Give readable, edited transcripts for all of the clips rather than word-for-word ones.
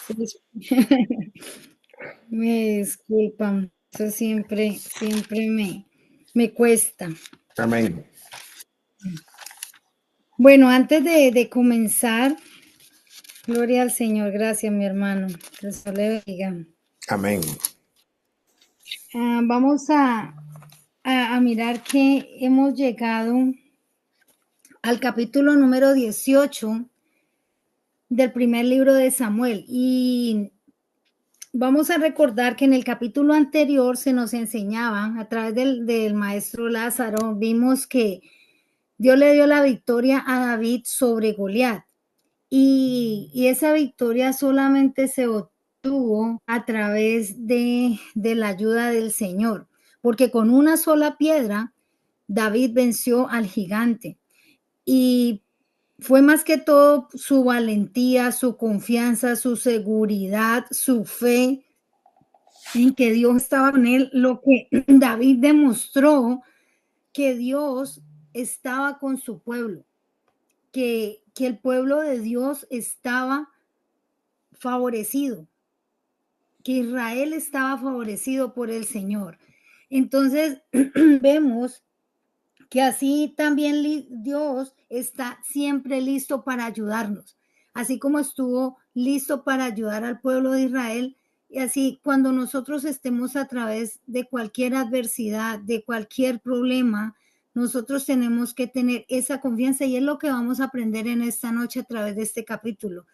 Sí. Me disculpan, eso siempre me cuesta. Amén. Bueno, antes de comenzar, gloria al Señor, gracias mi hermano, que el Señor le bendiga. Amén. Vamos a mirar que hemos llegado al capítulo número 18 del primer libro de Samuel y vamos a recordar que en el capítulo anterior se nos enseñaba a través del maestro Lázaro, vimos que Dios le dio la victoria a David sobre Goliat y esa victoria solamente se obtuvo a través de la ayuda del Señor, porque con una sola piedra David venció al gigante y fue más que todo su valentía, su confianza, su seguridad, su fe en que Dios estaba con él, lo que David demostró que Dios estaba con su pueblo, que el pueblo de Dios estaba favorecido, que Israel estaba favorecido por el Señor. Entonces vemos que así también Dios está siempre listo para ayudarnos, así como estuvo listo para ayudar al pueblo de Israel. Y así cuando nosotros estemos a través de cualquier adversidad, de cualquier problema, nosotros tenemos que tener esa confianza y es lo que vamos a aprender en esta noche a través de este capítulo,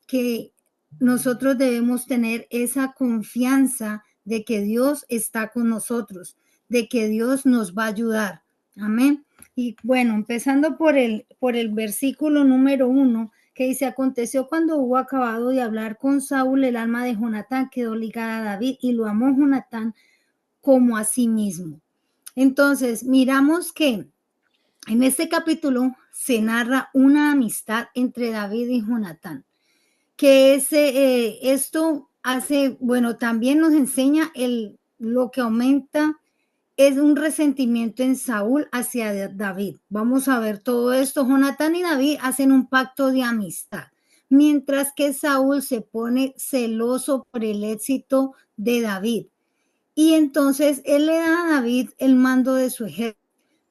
que nosotros debemos tener esa confianza de que Dios está con nosotros, de que Dios nos va a ayudar. Amén. Y bueno, empezando por el versículo número 1, que dice, aconteció cuando hubo acabado de hablar con Saúl, el alma de Jonatán quedó ligada a David y lo amó Jonatán como a sí mismo. Entonces, miramos que en este capítulo se narra una amistad entre David y Jonatán, que esto hace, bueno, también nos enseña lo que aumenta es un resentimiento en Saúl hacia David. Vamos a ver todo esto. Jonatán y David hacen un pacto de amistad, mientras que Saúl se pone celoso por el éxito de David. Y entonces él le da a David el mando de su ejército,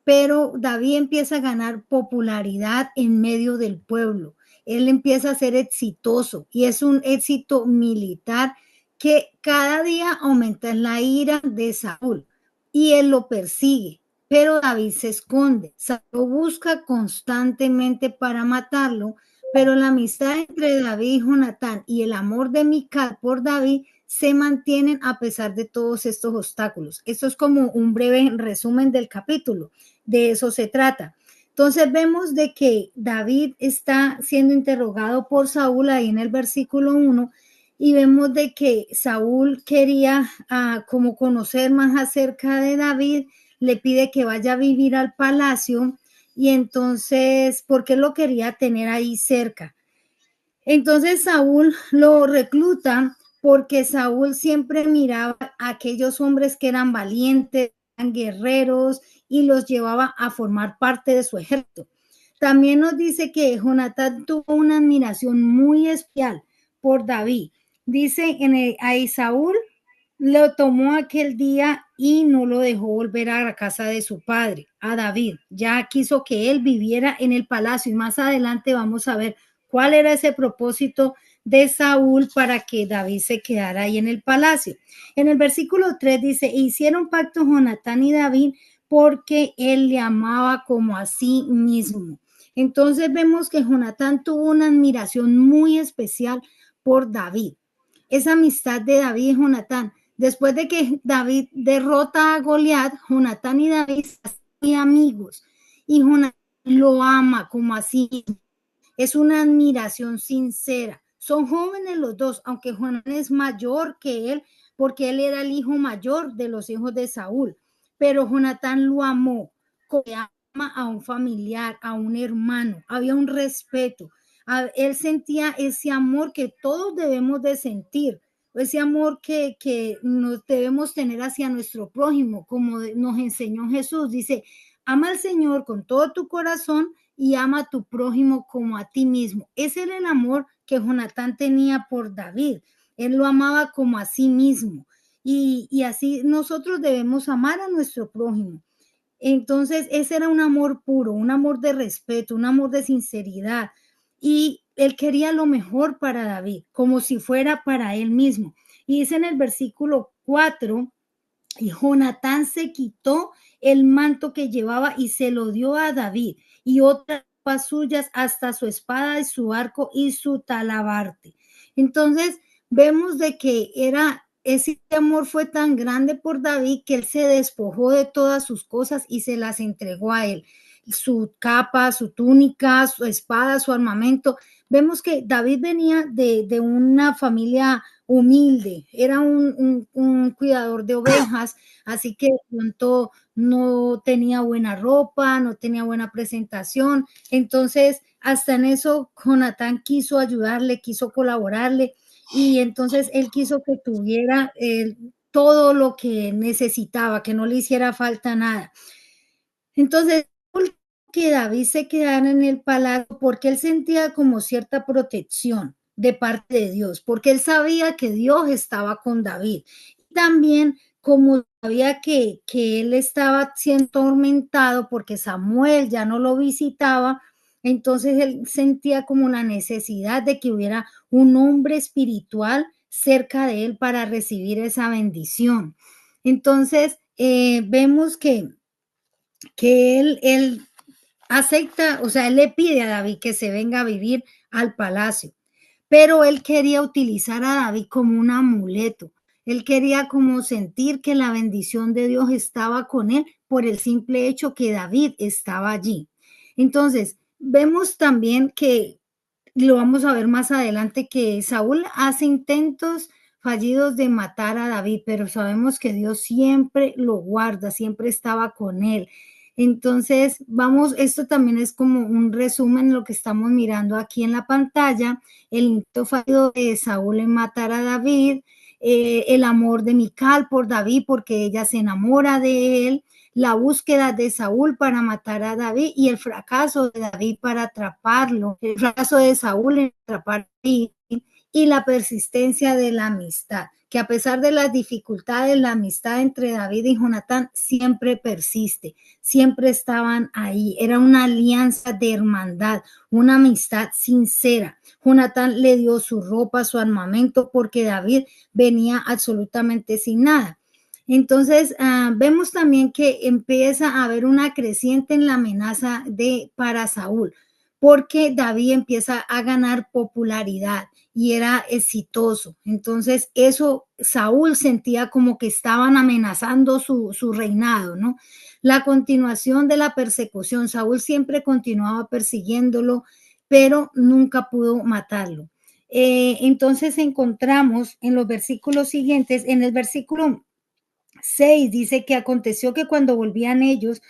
pero David empieza a ganar popularidad en medio del pueblo. Él empieza a ser exitoso y es un éxito militar que cada día aumenta la ira de Saúl y él lo persigue, pero David se esconde. Saúl lo busca constantemente para matarlo, pero la amistad entre David y Jonatán y el amor de Mical por David se mantienen a pesar de todos estos obstáculos. Esto es como un breve resumen del capítulo, de eso se trata. Entonces vemos de que David está siendo interrogado por Saúl ahí en el versículo 1 y vemos de que Saúl quería como conocer más acerca de David, le pide que vaya a vivir al palacio y entonces, porque lo quería tener ahí cerca. Entonces Saúl lo recluta porque Saúl siempre miraba a aquellos hombres que eran valientes, eran guerreros y los llevaba a formar parte de su ejército. También nos dice que Jonatán tuvo una admiración muy especial por David. Dice ahí Saúl lo tomó aquel día y no lo dejó volver a la casa de su padre, a David. Ya quiso que él viviera en el palacio y más adelante vamos a ver cuál era ese propósito de Saúl para que David se quedara ahí en el palacio. En el versículo 3 dice, hicieron pacto Jonatán y David porque él le amaba como a sí mismo. Entonces vemos que Jonatán tuvo una admiración muy especial por David. Esa amistad de David y Jonatán. Después de que David derrota a Goliat, Jonatán y David son amigos y Jonatán lo ama como así. Es una admiración sincera. Son jóvenes los dos, aunque Jonatán es mayor que él, porque él era el hijo mayor de los hijos de Saúl. Pero Jonatán lo amó, como ama a un familiar, a un hermano. Había un respeto. Él sentía ese amor que todos debemos de sentir, ese amor que nos debemos tener hacia nuestro prójimo, como nos enseñó Jesús. Dice, ama al Señor con todo tu corazón y ama a tu prójimo como a ti mismo. Ese era el amor que Jonatán tenía por David. Él lo amaba como a sí mismo. Y así nosotros debemos amar a nuestro prójimo. Entonces, ese era un amor puro, un amor de respeto, un amor de sinceridad. Y él quería lo mejor para David, como si fuera para él mismo. Y dice en el versículo 4, y Jonatán se quitó el manto que llevaba y se lo dio a David, y otras suyas, hasta su espada y su arco y su talabarte. Entonces, vemos de que ese amor fue tan grande por David que él se despojó de todas sus cosas y se las entregó a él. Su capa, su túnica, su espada, su armamento. Vemos que David venía de una familia humilde, era un cuidador de ovejas, así que de pronto no tenía buena ropa, no tenía buena presentación. Entonces, hasta en eso, Jonatán quiso ayudarle, quiso colaborarle, y entonces él quiso que tuviera todo lo que necesitaba, que no le hiciera falta nada. Entonces, que David se quedara en el palacio porque él sentía como cierta protección de parte de Dios, porque él sabía que Dios estaba con David. También como sabía que él estaba siendo atormentado porque Samuel ya no lo visitaba, entonces él sentía como la necesidad de que hubiera un hombre espiritual cerca de él para recibir esa bendición. Entonces, vemos que él acepta, o sea, él le pide a David que se venga a vivir al palacio, pero él quería utilizar a David como un amuleto. Él quería como sentir que la bendición de Dios estaba con él por el simple hecho que David estaba allí. Entonces, vemos también que, lo vamos a ver más adelante, que Saúl hace intentos fallidos de matar a David, pero sabemos que Dios siempre lo guarda, siempre estaba con él. Entonces, vamos, esto también es como un resumen de lo que estamos mirando aquí en la pantalla, el intento fallido de Saúl en matar a David, el amor de Mical por David porque ella se enamora de él, la búsqueda de Saúl para matar a David y el fracaso de David para atraparlo, el fracaso de Saúl en atrapar a David y la persistencia de la amistad, que a pesar de las dificultades, la amistad entre David y Jonatán siempre persiste, siempre estaban ahí, era una alianza de hermandad, una amistad sincera. Jonatán le dio su ropa, su armamento, porque David venía absolutamente sin nada. Entonces, vemos también que empieza a haber una creciente en la amenaza para Saúl, porque David empieza a ganar popularidad y era exitoso. Entonces, eso Saúl sentía como que estaban amenazando su reinado, ¿no? La continuación de la persecución, Saúl siempre continuaba persiguiéndolo, pero nunca pudo matarlo. Entonces encontramos en los versículos siguientes, en el versículo 6 dice que aconteció que cuando volvían ellos,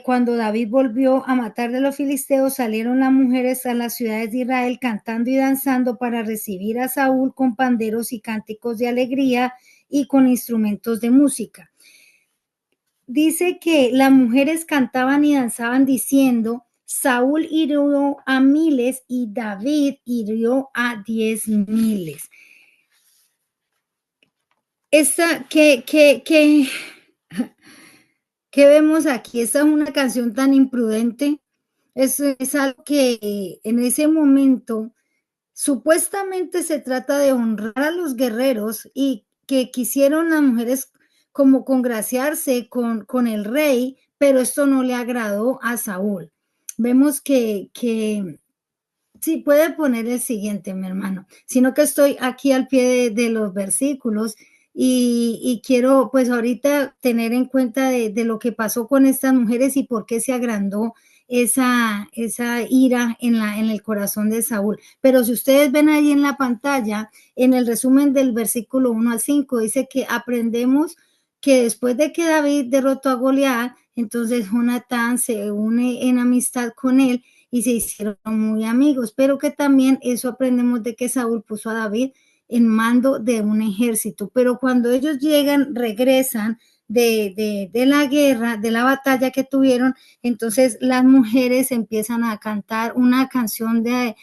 cuando David volvió a matar de los filisteos, salieron las mujeres a las ciudades de Israel cantando y danzando para recibir a Saúl con panderos y cánticos de alegría y con instrumentos de música. Dice que las mujeres cantaban y danzaban diciendo: Saúl hirió a miles y David hirió a 10,000. Esta, ¿qué vemos aquí? Esta es una canción tan imprudente. Es algo que en ese momento supuestamente se trata de honrar a los guerreros y que quisieron las mujeres como congraciarse con el rey, pero esto no le agradó a Saúl. Vemos que sí, puede poner el siguiente, mi hermano, sino que estoy aquí al pie de los versículos y quiero pues ahorita tener en cuenta de lo que pasó con estas mujeres y por qué se agrandó esa ira en el corazón de Saúl. Pero si ustedes ven ahí en la pantalla, en el resumen del versículo 1 al 5, dice que aprendemos que después de que David derrotó a Goliat, entonces Jonatán se une en amistad con él y se hicieron muy amigos, pero que también eso aprendemos de que Saúl puso a David en mando de un ejército, pero cuando ellos llegan, regresan de la guerra, de la batalla que tuvieron, entonces las mujeres empiezan a cantar una canción de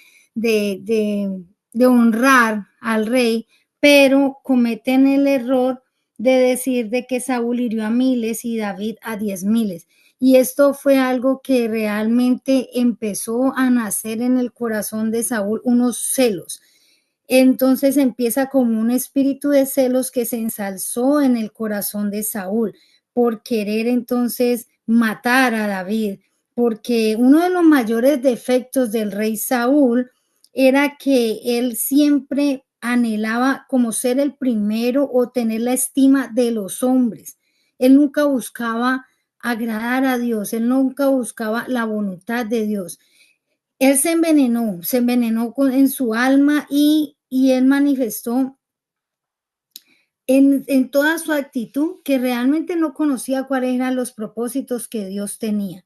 de honrar al rey, pero cometen el error de decir de que Saúl hirió a miles y David a 10,000. Y esto fue algo que realmente empezó a nacer en el corazón de Saúl, unos celos. Entonces empieza como un espíritu de celos que se ensalzó en el corazón de Saúl por querer entonces matar a David, porque uno de los mayores defectos del rey Saúl era que él siempre anhelaba como ser el primero o tener la estima de los hombres. Él nunca buscaba agradar a Dios, él nunca buscaba la voluntad de Dios. Él se envenenó en su alma y él manifestó en toda su actitud que realmente no conocía cuáles eran los propósitos que Dios tenía.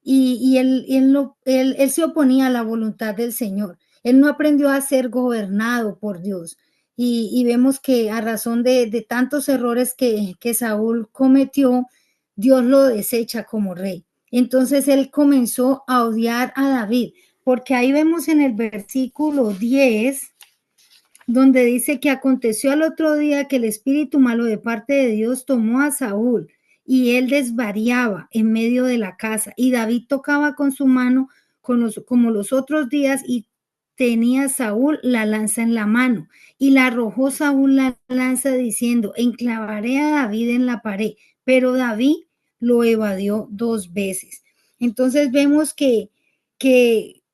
Y él se oponía a la voluntad del Señor. Él no aprendió a ser gobernado por Dios. Y vemos que a razón de tantos errores que Saúl cometió, Dios lo desecha como rey. Entonces él comenzó a odiar a David, porque ahí vemos en el versículo 10 donde dice que aconteció al otro día que el espíritu malo de parte de Dios tomó a Saúl y él desvariaba en medio de la casa y David tocaba con su mano como los otros días y tenía Saúl la lanza en la mano y la arrojó Saúl la lanza diciendo, enclavaré a David en la pared, pero David lo evadió 2 veces. Entonces vemos que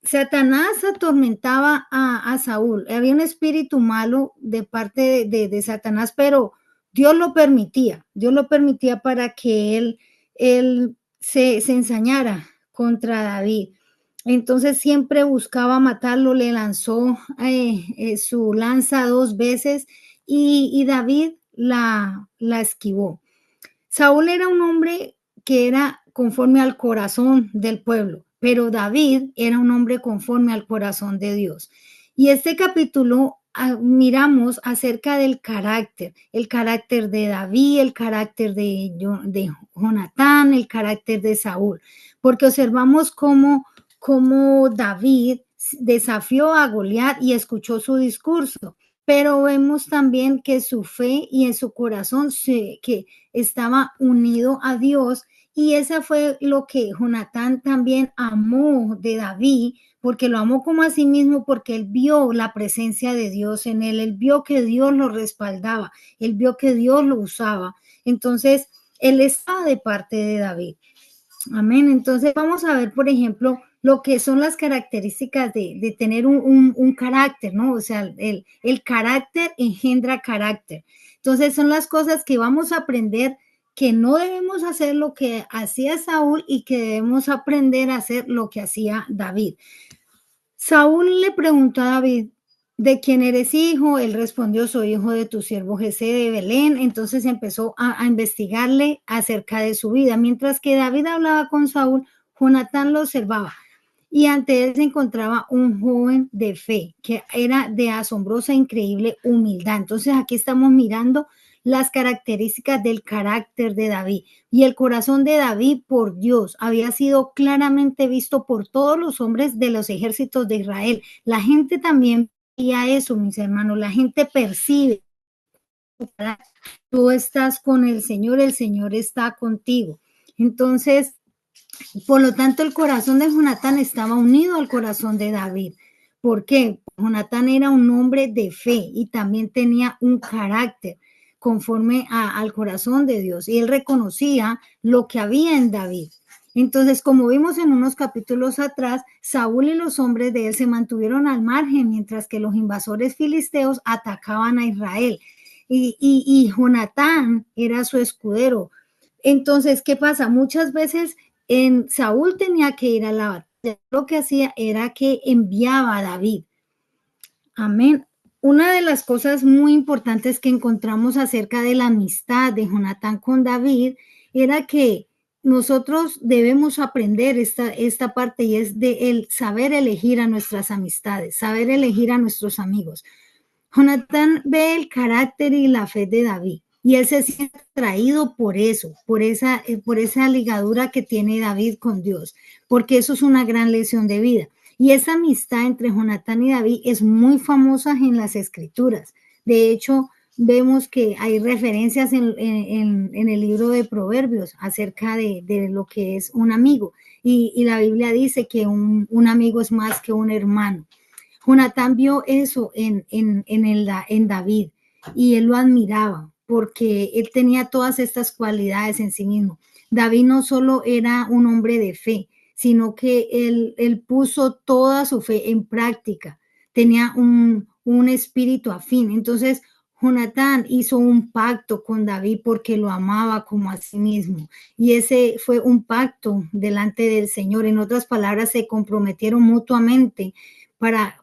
Satanás atormentaba a Saúl. Había un espíritu malo de parte de Satanás, pero Dios lo permitía. Dios lo permitía para que él se ensañara contra David. Entonces siempre buscaba matarlo, le lanzó su lanza 2 veces y David la esquivó. Saúl era un hombre que era conforme al corazón del pueblo, pero David era un hombre conforme al corazón de Dios. Y este capítulo miramos acerca del carácter, el carácter de David, el carácter de Jonatán, el carácter de Saúl, porque observamos cómo David desafió a Goliat y escuchó su discurso, pero vemos también que su fe y en su corazón que estaba unido a Dios y esa fue lo que Jonatán también amó de David, porque lo amó como a sí mismo, porque él vio la presencia de Dios en él vio que Dios lo respaldaba, él vio que Dios lo usaba. Entonces, él estaba de parte de David. Amén. Entonces vamos a ver, por ejemplo, lo que son las características de tener un carácter, ¿no? O sea, el carácter engendra carácter. Entonces son las cosas que vamos a aprender que no debemos hacer lo que hacía Saúl y que debemos aprender a hacer lo que hacía David. Saúl le preguntó a David, ¿de quién eres hijo? Él respondió, soy hijo de tu siervo Jesé de Belén. Entonces empezó a investigarle acerca de su vida. Mientras que David hablaba con Saúl, Jonatán lo observaba. Y ante él se encontraba un joven de fe, que era de asombrosa, increíble humildad. Entonces aquí estamos mirando las características del carácter de David. Y el corazón de David por Dios había sido claramente visto por todos los hombres de los ejércitos de Israel. La gente también veía eso, mis hermanos. La gente percibe. Tú estás con el Señor está contigo. Entonces, por lo tanto, el corazón de Jonatán estaba unido al corazón de David. ¿Por qué? Jonatán era un hombre de fe y también tenía un carácter conforme al corazón de Dios y él reconocía lo que había en David. Entonces, como vimos en unos capítulos atrás, Saúl y los hombres de él se mantuvieron al margen mientras que los invasores filisteos atacaban a Israel y Jonatán era su escudero. Entonces, ¿qué pasa? Muchas veces Saúl tenía que ir a la batalla, lo que hacía era que enviaba a David. Amén. Una de las cosas muy importantes que encontramos acerca de la amistad de Jonatán con David era que nosotros debemos aprender esta parte y es de el saber elegir a nuestras amistades, saber elegir a nuestros amigos. Jonatán ve el carácter y la fe de David y él se siente atraído por eso, por esa ligadura que tiene David con Dios, porque eso es una gran lección de vida. Y esa amistad entre Jonatán y David es muy famosa en las escrituras. De hecho, vemos que hay referencias en el libro de Proverbios acerca de lo que es un amigo. Y la Biblia dice que un amigo es más que un hermano. Jonatán vio eso en David y él lo admiraba porque él tenía todas estas cualidades en sí mismo. David no solo era un hombre de fe, sino que él puso toda su fe en práctica. Tenía un espíritu afín. Entonces, Jonatán hizo un pacto con David porque lo amaba como a sí mismo. Y ese fue un pacto delante del Señor. En otras palabras, se comprometieron mutuamente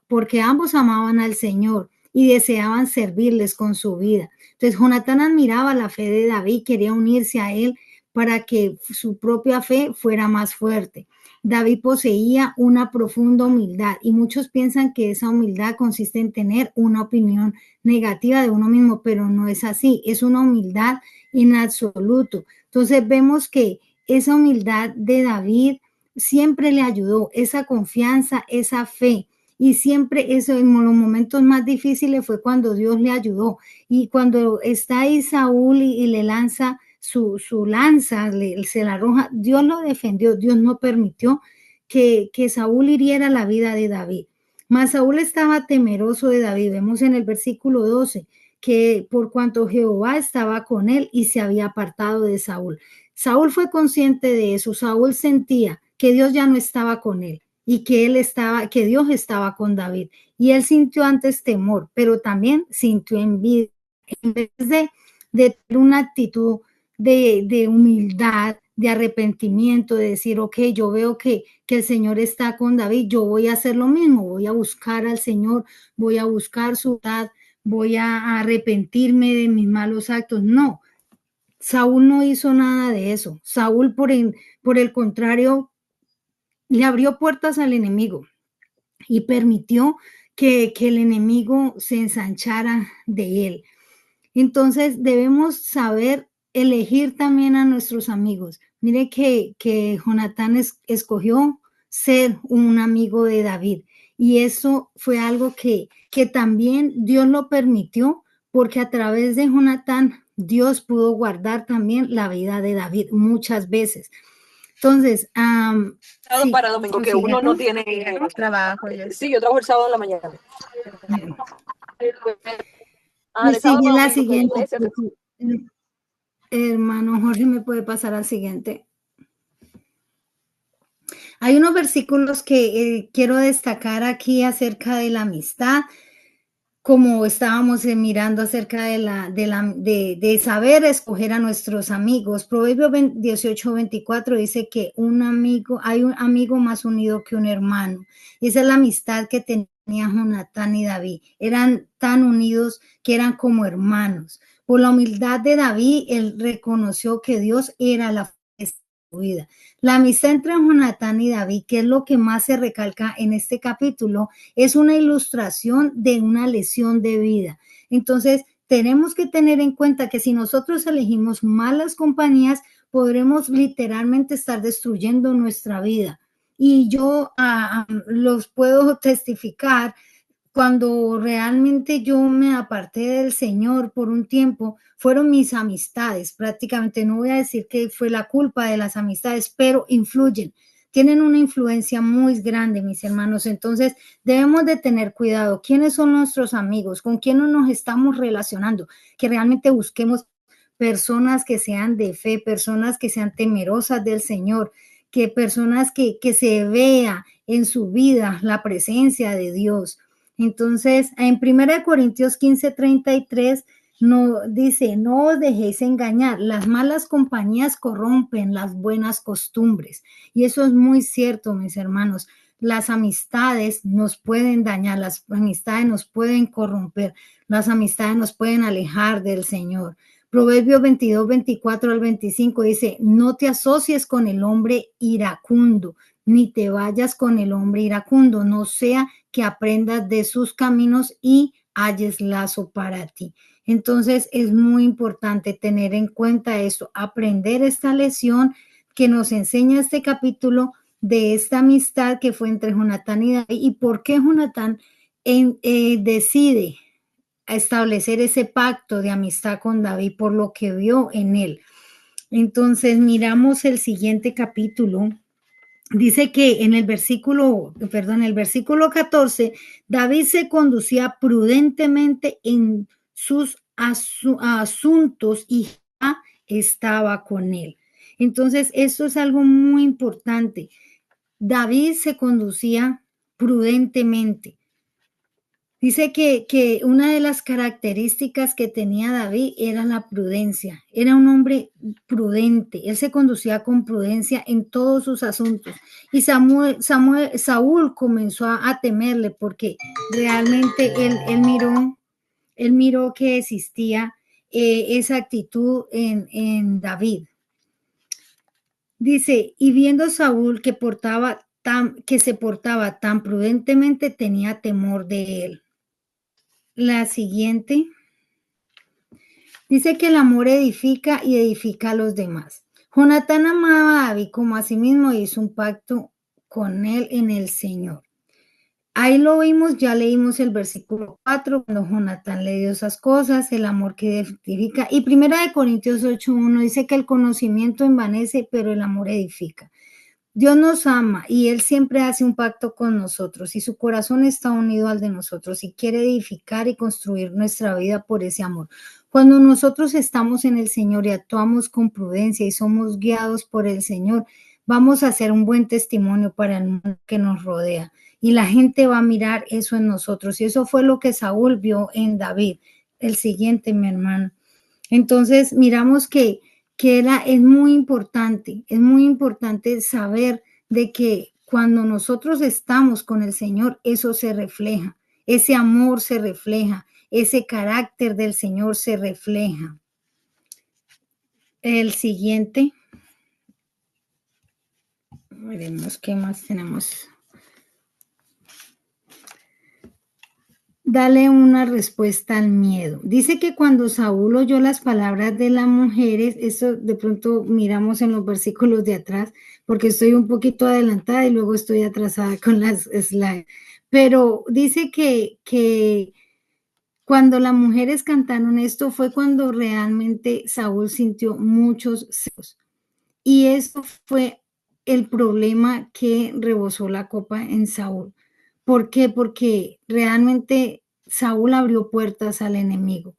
porque ambos amaban al Señor y deseaban servirles con su vida. Entonces, Jonatán admiraba la fe de David, quería unirse a él para que su propia fe fuera más fuerte. David poseía una profunda humildad y muchos piensan que esa humildad consiste en tener una opinión negativa de uno mismo, pero no es así, es una humildad en absoluto. Entonces vemos que esa humildad de David siempre le ayudó, esa confianza, esa fe. Y siempre eso en los momentos más difíciles fue cuando Dios le ayudó. Y cuando está ahí Saúl y le lanza su lanza, se la arroja, Dios lo defendió, Dios no permitió que Saúl hiriera la vida de David. Mas Saúl estaba temeroso de David. Vemos en el versículo 12 que por cuanto Jehová estaba con él y se había apartado de Saúl. Saúl fue consciente de eso. Saúl sentía que Dios ya no estaba con él y que Dios estaba con David. Y él sintió antes temor, pero también sintió envidia. En vez de tener una actitud de humildad, de arrepentimiento, de decir, ok, yo veo que el Señor está con David, yo voy a hacer lo mismo, voy a buscar al Señor, voy a buscar su verdad, voy a arrepentirme de mis malos actos. No, Saúl no hizo nada de eso. Saúl, por el contrario, le abrió puertas al enemigo y permitió que el enemigo se ensanchara de él. Entonces debemos saber elegir también a nuestros amigos. Mire que Jonatán escogió ser un amigo de David y eso fue algo que también Dios lo permitió porque a través de Jonatán Dios pudo guardar también la vida de David muchas veces. Entonces, Sí, para domingo, que uno no tiene trabajo. Sí, yo trabajo el sábado en la mañana. Me sigue la siguiente. Hermano Jorge, ¿me puede pasar al siguiente? Hay unos versículos que quiero destacar aquí acerca de la amistad, como estábamos mirando acerca de saber escoger a nuestros amigos. Proverbio 18:24 dice que hay un amigo más unido que un hermano. Y esa es la amistad que tenía Jonatán y David. Eran tan unidos que eran como hermanos. Por la humildad de David, él reconoció que Dios era la fuerza de su vida. La amistad entre Jonatán y David, que es lo que más se recalca en este capítulo, es una ilustración de una lesión de vida. Entonces, tenemos que tener en cuenta que si nosotros elegimos malas compañías, podremos literalmente estar destruyendo nuestra vida. Y yo los puedo testificar. Cuando realmente yo me aparté del Señor por un tiempo, fueron mis amistades, prácticamente. No voy a decir que fue la culpa de las amistades, pero influyen, tienen una influencia muy grande, mis hermanos. Entonces debemos de tener cuidado. ¿Quiénes son nuestros amigos? ¿Con quién nos estamos relacionando? Que realmente busquemos personas que sean de fe, personas que sean temerosas del Señor, que personas que se vea en su vida la presencia de Dios. Entonces, en 1 Corintios 15:33 dice, no os dejéis engañar, las malas compañías corrompen las buenas costumbres. Y eso es muy cierto, mis hermanos. Las amistades nos pueden dañar, las amistades nos pueden corromper, las amistades nos pueden alejar del Señor. Proverbios 22:24-25 dice, no te asocies con el hombre iracundo, ni te vayas con el hombre iracundo, no sea que aprendas de sus caminos y halles lazo para ti. Entonces es muy importante tener en cuenta esto, aprender esta lección que nos enseña este capítulo de esta amistad que fue entre Jonatán y David, y por qué Jonatán decide establecer ese pacto de amistad con David por lo que vio en él. Entonces miramos el siguiente capítulo. Dice que en el versículo 14, David se conducía prudentemente en sus asuntos y Jehová estaba con él. Entonces, esto es algo muy importante. David se conducía prudentemente. Dice que una de las características que tenía David era la prudencia. Era un hombre prudente. Él se conducía con prudencia en todos sus asuntos. Y Saúl comenzó a temerle porque realmente él miró que existía esa actitud en David. Dice, y viendo Saúl que se portaba tan prudentemente, tenía temor de él. La siguiente. Dice que el amor edifica y edifica a los demás. Jonatán amaba a David como a sí mismo y hizo un pacto con él en el Señor. Ahí lo vimos, ya leímos el versículo 4, cuando Jonatán le dio esas cosas, el amor que edifica. Y 1 Corintios 8:1 dice que el conocimiento envanece, pero el amor edifica. Dios nos ama y Él siempre hace un pacto con nosotros y su corazón está unido al de nosotros y quiere edificar y construir nuestra vida por ese amor. Cuando nosotros estamos en el Señor y actuamos con prudencia y somos guiados por el Señor, vamos a hacer un buen testimonio para el mundo que nos rodea y la gente va a mirar eso en nosotros. Y eso fue lo que Saúl vio en David. El siguiente, mi hermano. Entonces, miramos que es muy importante saber de que cuando nosotros estamos con el Señor, eso se refleja, ese amor se refleja, ese carácter del Señor se refleja. El siguiente. Veremos qué más tenemos. Dale una respuesta al miedo. Dice que cuando Saúl oyó las palabras de las mujeres, eso de pronto miramos en los versículos de atrás, porque estoy un poquito adelantada y luego estoy atrasada con las slides. Pero dice que cuando las mujeres cantaron esto fue cuando realmente Saúl sintió muchos celos. Y eso fue el problema que rebosó la copa en Saúl. ¿Por qué? Porque realmente Saúl abrió puertas al enemigo.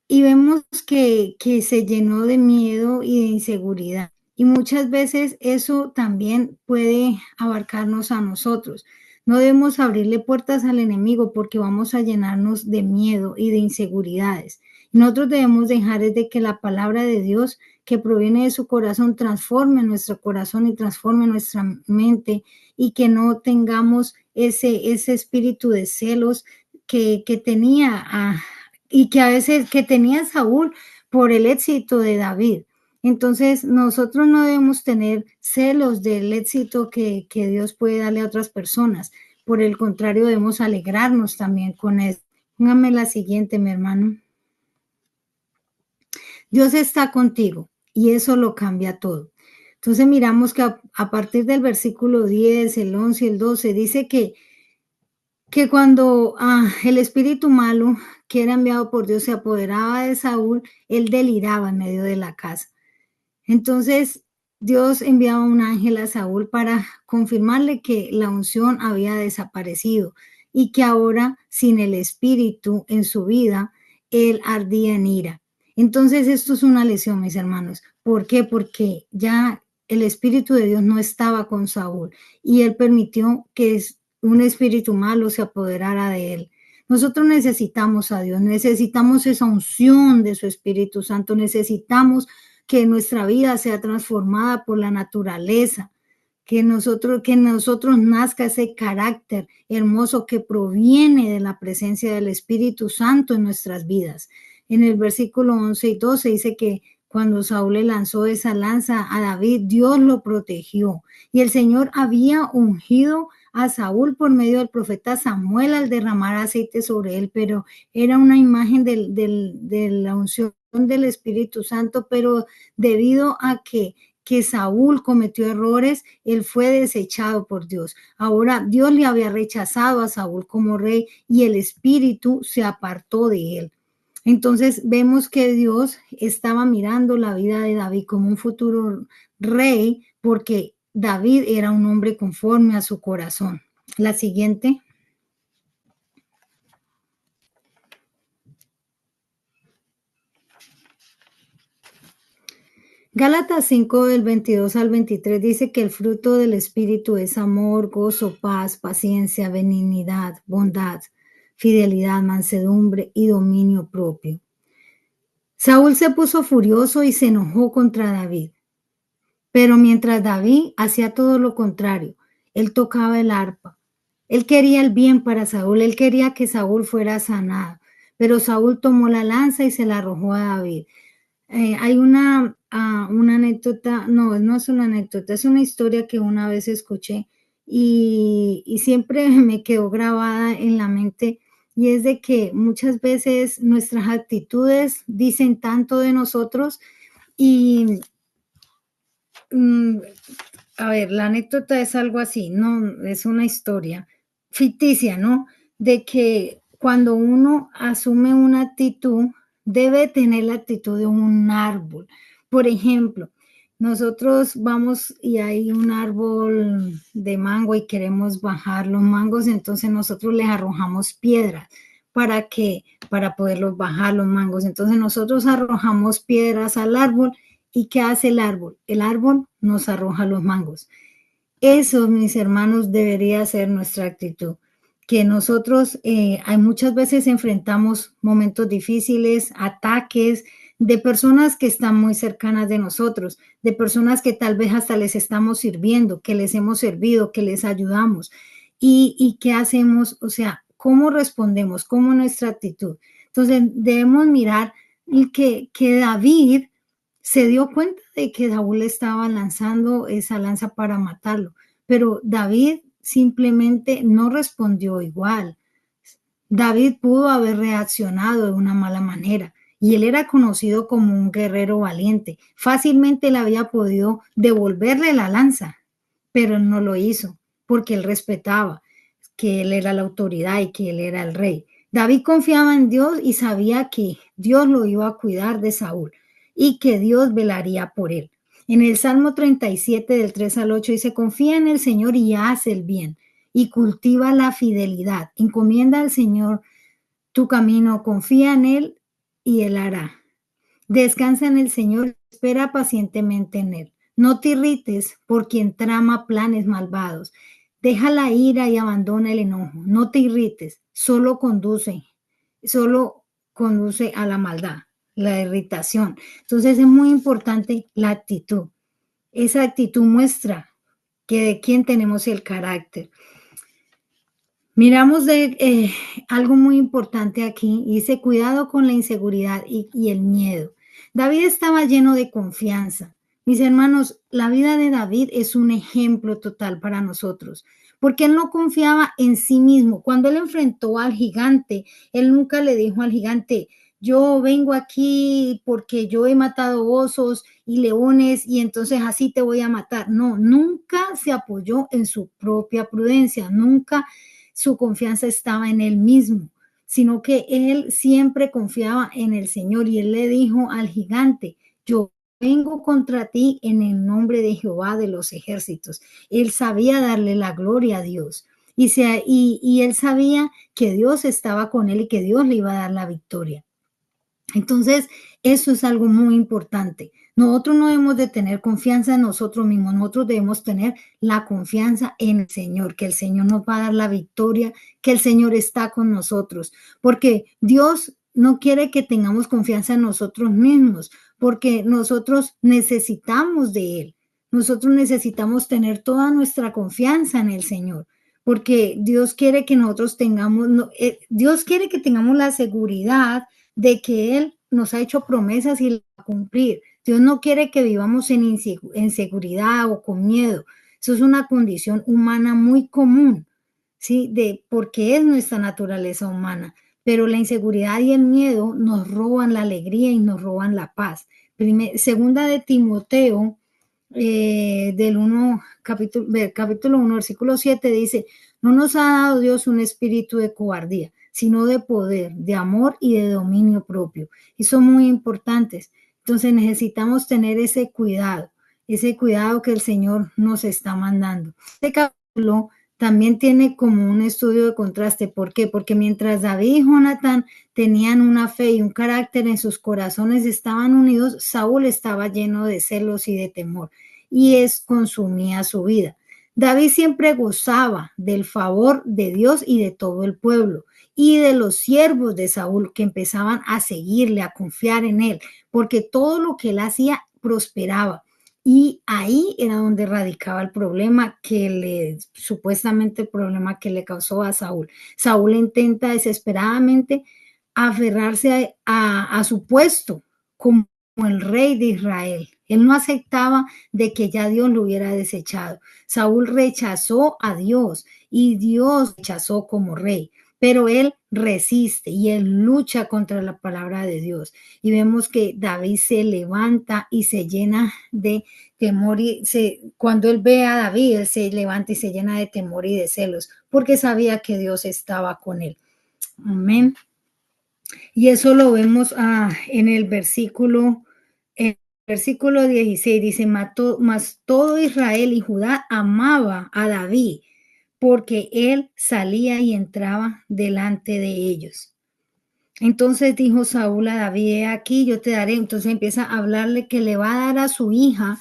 Y vemos que se llenó de miedo y de inseguridad. Y muchas veces eso también puede abarcarnos a nosotros. No debemos abrirle puertas al enemigo porque vamos a llenarnos de miedo y de inseguridades. Nosotros debemos dejar de que la palabra de Dios que proviene de su corazón transforme nuestro corazón y transforme nuestra mente y que no tengamos ese espíritu de celos que tenía y que a veces que tenía Saúl por el éxito de David. Entonces, nosotros no debemos tener celos del éxito que Dios puede darle a otras personas. Por el contrario, debemos alegrarnos también con eso. Póngame la siguiente, mi hermano. Dios está contigo y eso lo cambia todo. Entonces, miramos que a partir del versículo 10, el 11 y el 12, dice que cuando el espíritu malo que era enviado por Dios se apoderaba de Saúl, él deliraba en medio de la casa. Entonces, Dios enviaba un ángel a Saúl para confirmarle que la unción había desaparecido y que ahora, sin el espíritu en su vida, él ardía en ira. Entonces, esto es una lección, mis hermanos. ¿Por qué? Porque ya el espíritu de Dios no estaba con Saúl y él permitió que un espíritu malo se apoderara de él. Nosotros necesitamos a Dios, necesitamos esa unción de su Espíritu Santo, necesitamos que nuestra vida sea transformada por la naturaleza, que en nosotros nazca ese carácter hermoso que proviene de la presencia del Espíritu Santo en nuestras vidas. En el versículo 11 y 12 dice que cuando Saúl le lanzó esa lanza a David, Dios lo protegió y el Señor había ungido a Saúl por medio del profeta Samuel al derramar aceite sobre él, pero era una imagen de la unción del Espíritu Santo, pero debido a que que Saúl cometió errores, él fue desechado por Dios. Ahora Dios le había rechazado a Saúl como rey y el espíritu se apartó de él. Entonces vemos que Dios estaba mirando la vida de David como un futuro rey porque David era un hombre conforme a su corazón. La siguiente. Gálatas 5 del 22 al 23 dice que el fruto del Espíritu es amor, gozo, paz, paciencia, benignidad, bondad, fidelidad, mansedumbre y dominio propio. Saúl se puso furioso y se enojó contra David. Pero mientras David hacía todo lo contrario, él tocaba el arpa. Él quería el bien para Saúl, él quería que Saúl fuera sanado. Pero Saúl tomó la lanza y se la arrojó a David. Hay una anécdota, no es una anécdota, es una historia que una vez escuché y siempre me quedó grabada en la mente, y es de que muchas veces nuestras actitudes dicen tanto de nosotros y a ver, la anécdota es algo así, no, es una historia ficticia, ¿no? De que cuando uno asume una actitud, debe tener la actitud de un árbol. Por ejemplo, nosotros vamos y hay un árbol de mango y queremos bajar los mangos, entonces nosotros les arrojamos piedras para poderlos bajar los mangos. Entonces nosotros arrojamos piedras al árbol. ¿Y qué hace el árbol? El árbol nos arroja los mangos. Eso, mis hermanos, debería ser nuestra actitud. Que nosotros hay muchas veces enfrentamos momentos difíciles, ataques de personas que están muy cercanas de nosotros, de personas que tal vez hasta les estamos sirviendo, que les hemos servido, que les ayudamos. ¿Y qué hacemos? O sea, ¿cómo respondemos? ¿Cómo nuestra actitud? Entonces, debemos mirar que David se dio cuenta de que Saúl estaba lanzando esa lanza para matarlo, pero David simplemente no respondió igual. David pudo haber reaccionado de una mala manera y él era conocido como un guerrero valiente. Fácilmente él había podido devolverle la lanza, pero él no lo hizo porque él respetaba que él era la autoridad y que él era el rey. David confiaba en Dios y sabía que Dios lo iba a cuidar de Saúl y que Dios velaría por él. En el Salmo 37 del 3 al 8 dice, confía en el Señor y haz el bien y cultiva la fidelidad. Encomienda al Señor tu camino, confía en Él y Él hará. Descansa en el Señor, espera pacientemente en Él. No te irrites por quien trama planes malvados. Deja la ira y abandona el enojo. No te irrites, solo conduce a la maldad, la irritación. Entonces es muy importante la actitud. Esa actitud muestra que de quién tenemos el carácter. Miramos algo muy importante aquí, y dice, cuidado con la inseguridad y el miedo. David estaba lleno de confianza. Mis hermanos, la vida de David es un ejemplo total para nosotros, porque él no confiaba en sí mismo. Cuando él enfrentó al gigante, él nunca le dijo al gigante, yo vengo aquí porque yo he matado osos y leones y entonces así te voy a matar. No, nunca se apoyó en su propia prudencia, nunca su confianza estaba en él mismo, sino que él siempre confiaba en el Señor y él le dijo al gigante, yo vengo contra ti en el nombre de Jehová de los ejércitos. Él sabía darle la gloria a Dios y él sabía que Dios estaba con él y que Dios le iba a dar la victoria. Entonces, eso es algo muy importante. Nosotros no debemos de tener confianza en nosotros mismos, nosotros debemos tener la confianza en el Señor, que el Señor nos va a dar la victoria, que el Señor está con nosotros, porque Dios no quiere que tengamos confianza en nosotros mismos, porque nosotros necesitamos de Él. Nosotros necesitamos tener toda nuestra confianza en el Señor, porque Dios quiere que nosotros tengamos, Dios quiere que tengamos la seguridad de que Él nos ha hecho promesas y las va a cumplir. Dios no quiere que vivamos en inseguridad o con miedo. Eso es una condición humana muy común, ¿sí? Porque es nuestra naturaleza humana. Pero la inseguridad y el miedo nos roban la alegría y nos roban la paz. Segunda de Timoteo del 1, capítulo 1, versículo 7 dice, no nos ha dado Dios un espíritu de cobardía, sino de poder, de amor y de dominio propio. Y son muy importantes. Entonces necesitamos tener ese cuidado que el Señor nos está mandando. Este capítulo también tiene como un estudio de contraste. ¿Por qué? Porque mientras David y Jonatán tenían una fe y un carácter en sus corazones, estaban unidos, Saúl estaba lleno de celos y de temor y consumía su vida. David siempre gozaba del favor de Dios y de todo el pueblo y de los siervos de Saúl que empezaban a seguirle, a confiar en él, porque todo lo que él hacía prosperaba. Y ahí era donde radicaba el problema supuestamente el problema que le causó a Saúl. Saúl intenta desesperadamente aferrarse a su puesto como el rey de Israel. Él no aceptaba de que ya Dios lo hubiera desechado. Saúl rechazó a Dios y Dios rechazó como rey, pero él resiste y él lucha contra la palabra de Dios. Y vemos que David se levanta y se llena de temor cuando él ve a David, él se levanta y se llena de temor y de celos, porque sabía que Dios estaba con él. Amén. Y eso lo vemos en el versículo 16, dice, mas todo Israel y Judá amaba a David, porque él salía y entraba delante de ellos. Entonces dijo Saúl a David, aquí yo te daré. Entonces empieza a hablarle que le va a dar a su hija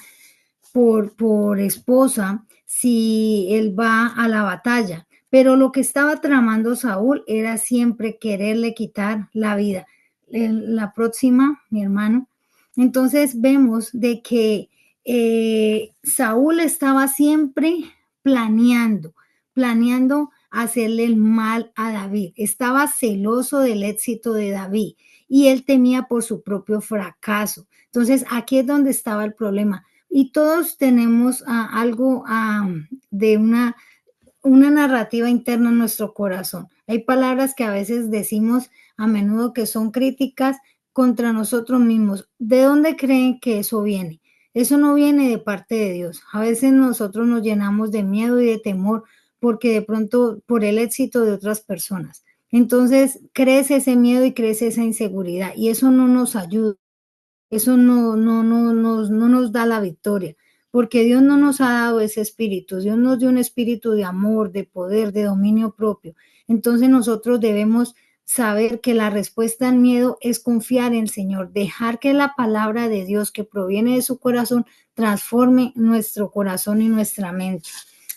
por esposa si él va a la batalla. Pero lo que estaba tramando Saúl era siempre quererle quitar la vida. La próxima, mi hermano. Entonces vemos de que Saúl estaba siempre planeando hacerle el mal a David. Estaba celoso del éxito de David y él temía por su propio fracaso. Entonces aquí es donde estaba el problema. Y todos tenemos algo de una narrativa interna en nuestro corazón. Hay palabras que a veces decimos a menudo que son críticas contra nosotros mismos. ¿De dónde creen que eso viene? Eso no viene de parte de Dios. A veces nosotros nos llenamos de miedo y de temor porque de pronto por el éxito de otras personas. Entonces crece ese miedo y crece esa inseguridad y eso no nos ayuda. Eso no nos da la victoria, porque Dios no nos ha dado ese espíritu. Dios nos dio un espíritu de amor, de poder, de dominio propio. Entonces nosotros debemos saber que la respuesta al miedo es confiar en el Señor, dejar que la palabra de Dios que proviene de su corazón transforme nuestro corazón y nuestra mente.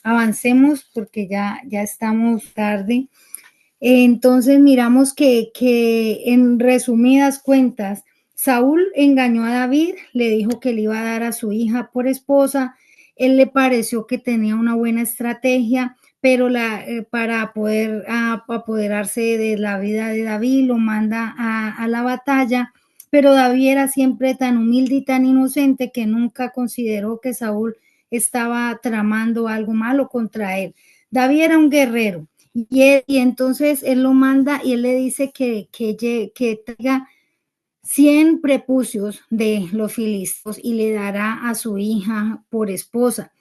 Avancemos porque ya estamos tarde. Entonces miramos que en resumidas cuentas, Saúl engañó a David, le dijo que le iba a dar a su hija por esposa, él le pareció que tenía una buena estrategia, pero para poder apoderarse de la vida de David, lo manda a la batalla, pero David era siempre tan humilde y tan inocente que nunca consideró que Saúl estaba tramando algo malo contra él. David era un guerrero y entonces él lo manda y él le dice que traiga 100 prepucios de los filisteos y le dará a su hija por esposa.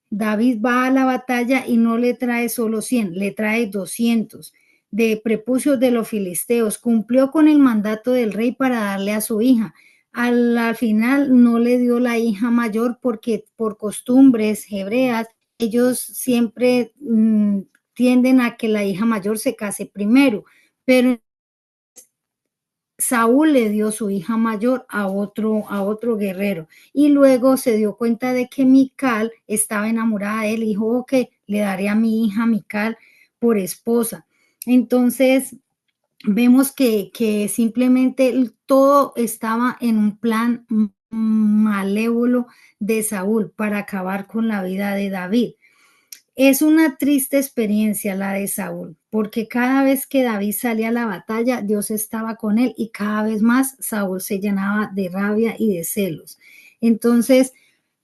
David va a la batalla y no le trae solo 100, le trae 200 de prepucios de los filisteos. Cumplió con el mandato del rey para darle a su hija. Al final no le dio la hija mayor porque por costumbres hebreas ellos siempre tienden a que la hija mayor se case primero, pero Saúl le dio su hija mayor a otro guerrero y luego se dio cuenta de que Mical estaba enamorada de él y dijo que le daré a mi hija Mical por esposa. Entonces vemos que simplemente todo estaba en un plan malévolo de Saúl para acabar con la vida de David. Es una triste experiencia la de Saúl, porque cada vez que David salía a la batalla, Dios estaba con él y cada vez más Saúl se llenaba de rabia y de celos. Entonces,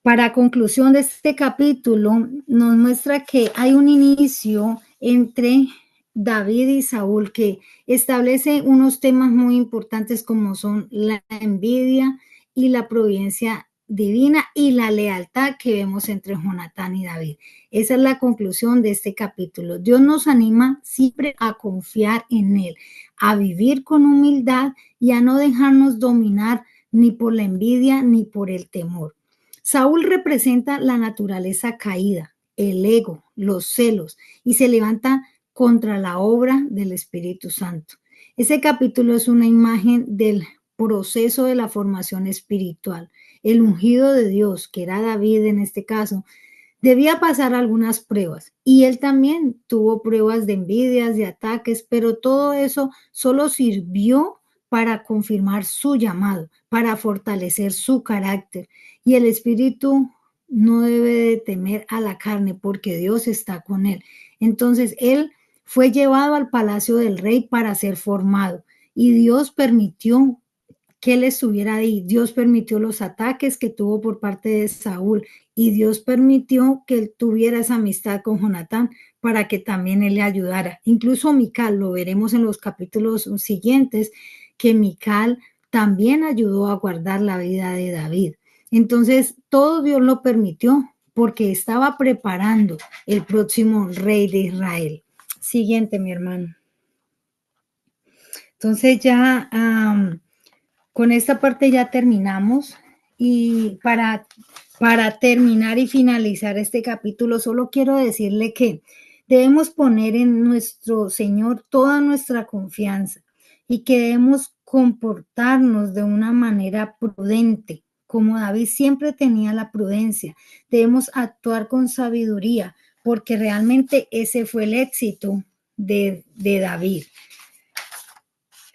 para conclusión de este capítulo, nos muestra que hay un inicio entre David y Saúl que establece unos temas muy importantes como son la envidia y la providencia divina y la lealtad que vemos entre Jonatán y David. Esa es la conclusión de este capítulo. Dios nos anima siempre a confiar en Él, a vivir con humildad y a no dejarnos dominar ni por la envidia ni por el temor. Saúl representa la naturaleza caída, el ego, los celos, y se levanta contra la obra del Espíritu Santo. Ese capítulo es una imagen del proceso de la formación espiritual. El ungido de Dios, que era David en este caso, debía pasar algunas pruebas y él también tuvo pruebas de envidias, de ataques, pero todo eso solo sirvió para confirmar su llamado, para fortalecer su carácter. Y el espíritu no debe de temer a la carne porque Dios está con él. Entonces él fue llevado al palacio del rey para ser formado y Dios permitió que él estuviera ahí. Dios permitió los ataques que tuvo por parte de Saúl y Dios permitió que él tuviera esa amistad con Jonatán para que también él le ayudara. Incluso Mical, lo veremos en los capítulos siguientes, que Mical también ayudó a guardar la vida de David. Entonces, todo Dios lo permitió porque estaba preparando el próximo rey de Israel. Siguiente, mi hermano. Entonces ya con esta parte ya terminamos y para terminar y finalizar este capítulo, solo quiero decirle que debemos poner en nuestro Señor toda nuestra confianza y que debemos comportarnos de una manera prudente, como David siempre tenía la prudencia. Debemos actuar con sabiduría, porque realmente ese fue el éxito de David.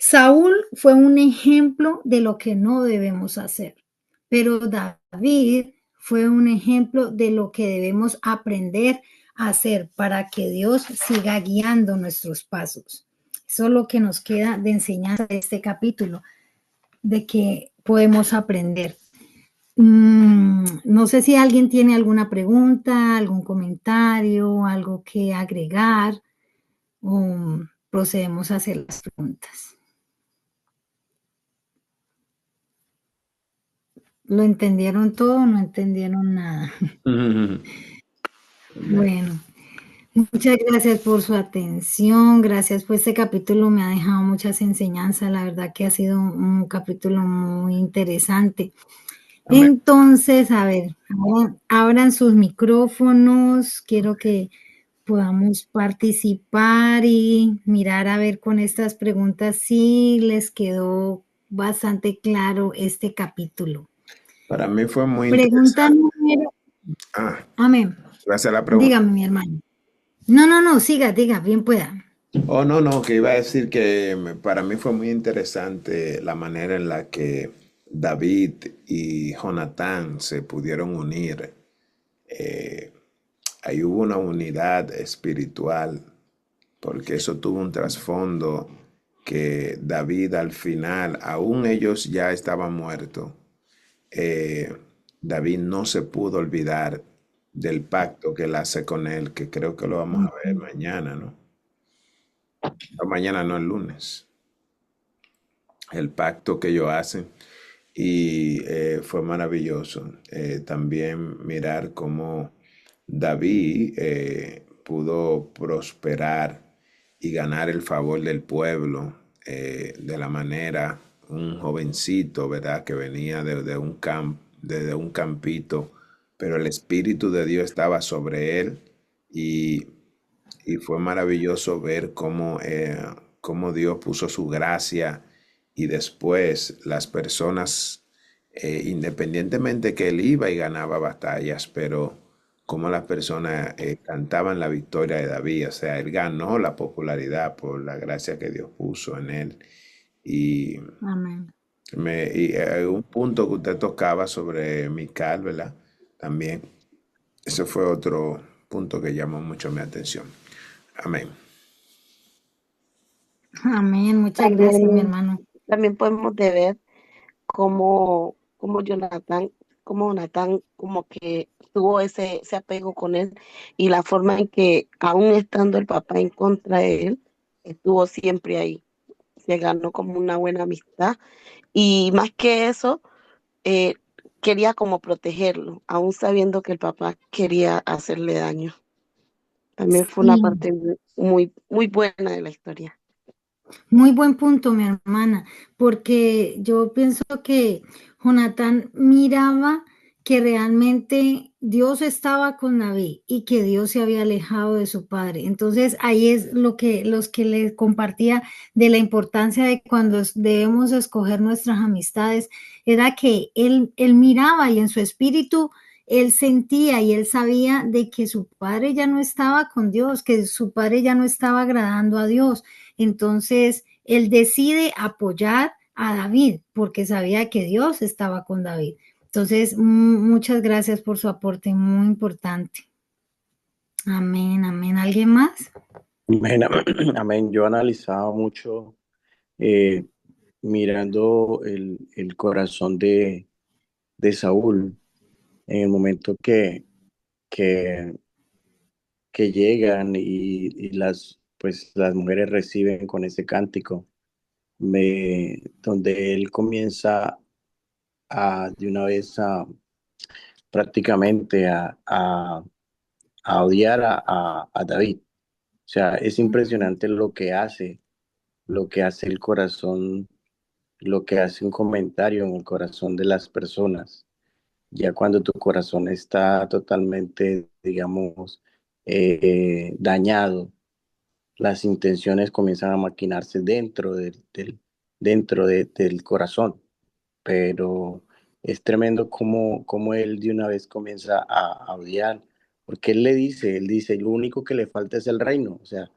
Saúl fue un ejemplo de lo que no debemos hacer, pero David fue un ejemplo de lo que debemos aprender a hacer para que Dios siga guiando nuestros pasos. Eso es lo que nos queda de enseñanza de este capítulo, de que podemos aprender. No sé si alguien tiene alguna pregunta, algún comentario, algo que agregar, o procedemos a hacer las preguntas. ¿Lo entendieron todo o no entendieron nada? Bueno, muchas gracias por su atención, gracias por este capítulo, me ha dejado muchas enseñanzas, la verdad que ha sido un capítulo muy interesante. Amén. Entonces, a ver, abran sus micrófonos, quiero que podamos participar y mirar a ver con estas preguntas si les quedó bastante claro este capítulo. Para mí fue muy Pregunta interesante. número... Amén. Gracias a la pregunta. Dígame, mi hermano. No, siga, bien pueda. Oh, no, que iba a decir que para mí fue muy interesante la manera en la que David y Jonatán se pudieron unir. Ahí hubo una unidad espiritual, porque eso tuvo un trasfondo que David al final, aún ellos ya estaban muertos, David no se pudo olvidar del pacto que él hace con él, que creo que lo vamos a ver mañana, ¿no? No, mañana no, el lunes. El pacto que ellos hacen. Y fue maravilloso. También mirar cómo David pudo prosperar y ganar el favor del pueblo de la manera, un jovencito, ¿verdad? Que venía desde un campito, pero el Espíritu de Dios estaba sobre él y fue maravilloso ver cómo Dios puso su gracia y después las personas, independientemente que él iba y ganaba batallas, pero cómo las personas cantaban la victoria de David. O sea, él ganó la popularidad por la gracia que Dios puso en él. Y, Amén. y un punto que usted tocaba sobre Mical, ¿verdad? También, ese fue otro punto que llamó mucho mi atención. Amén. Amén, muchas gracias, mi hermano. También podemos ver cómo Jonatán, como que tuvo ese apego con él y la forma en que, aún estando el papá en contra de él, estuvo siempre ahí. Se ganó como una buena amistad. Y más que eso, quería como protegerlo, aún sabiendo que el papá quería hacerle daño. También fue una Sí. parte muy, muy buena de la historia. Muy buen punto, mi hermana, porque yo pienso que Jonatán miraba que realmente Dios estaba con David y que Dios se había alejado de su padre. Entonces ahí es lo que los que les compartía de la importancia de cuando debemos escoger nuestras amistades, era que él miraba y en su espíritu él sentía y él sabía de que su padre ya no estaba con Dios, que su padre ya no estaba agradando a Dios. Entonces, él decide apoyar a David porque sabía que Dios estaba con David. Entonces, muchas gracias por su aporte, muy importante. Amén, amén. ¿Alguien más? Amén, amén. Yo analizaba mucho eh, mirando el corazón de Saúl en el momento que, que llegan y pues, las mujeres reciben con ese cántico, donde él comienza de una vez prácticamente a odiar a David. O sea, es impresionante lo que hace el corazón, lo que hace un comentario en el corazón de las personas. Ya cuando tu corazón está totalmente, digamos, dañado, las intenciones comienzan a maquinarse del corazón. Pero es tremendo cómo él de una vez comienza a odiar, porque él dice, lo único que le falta es el reino. O sea,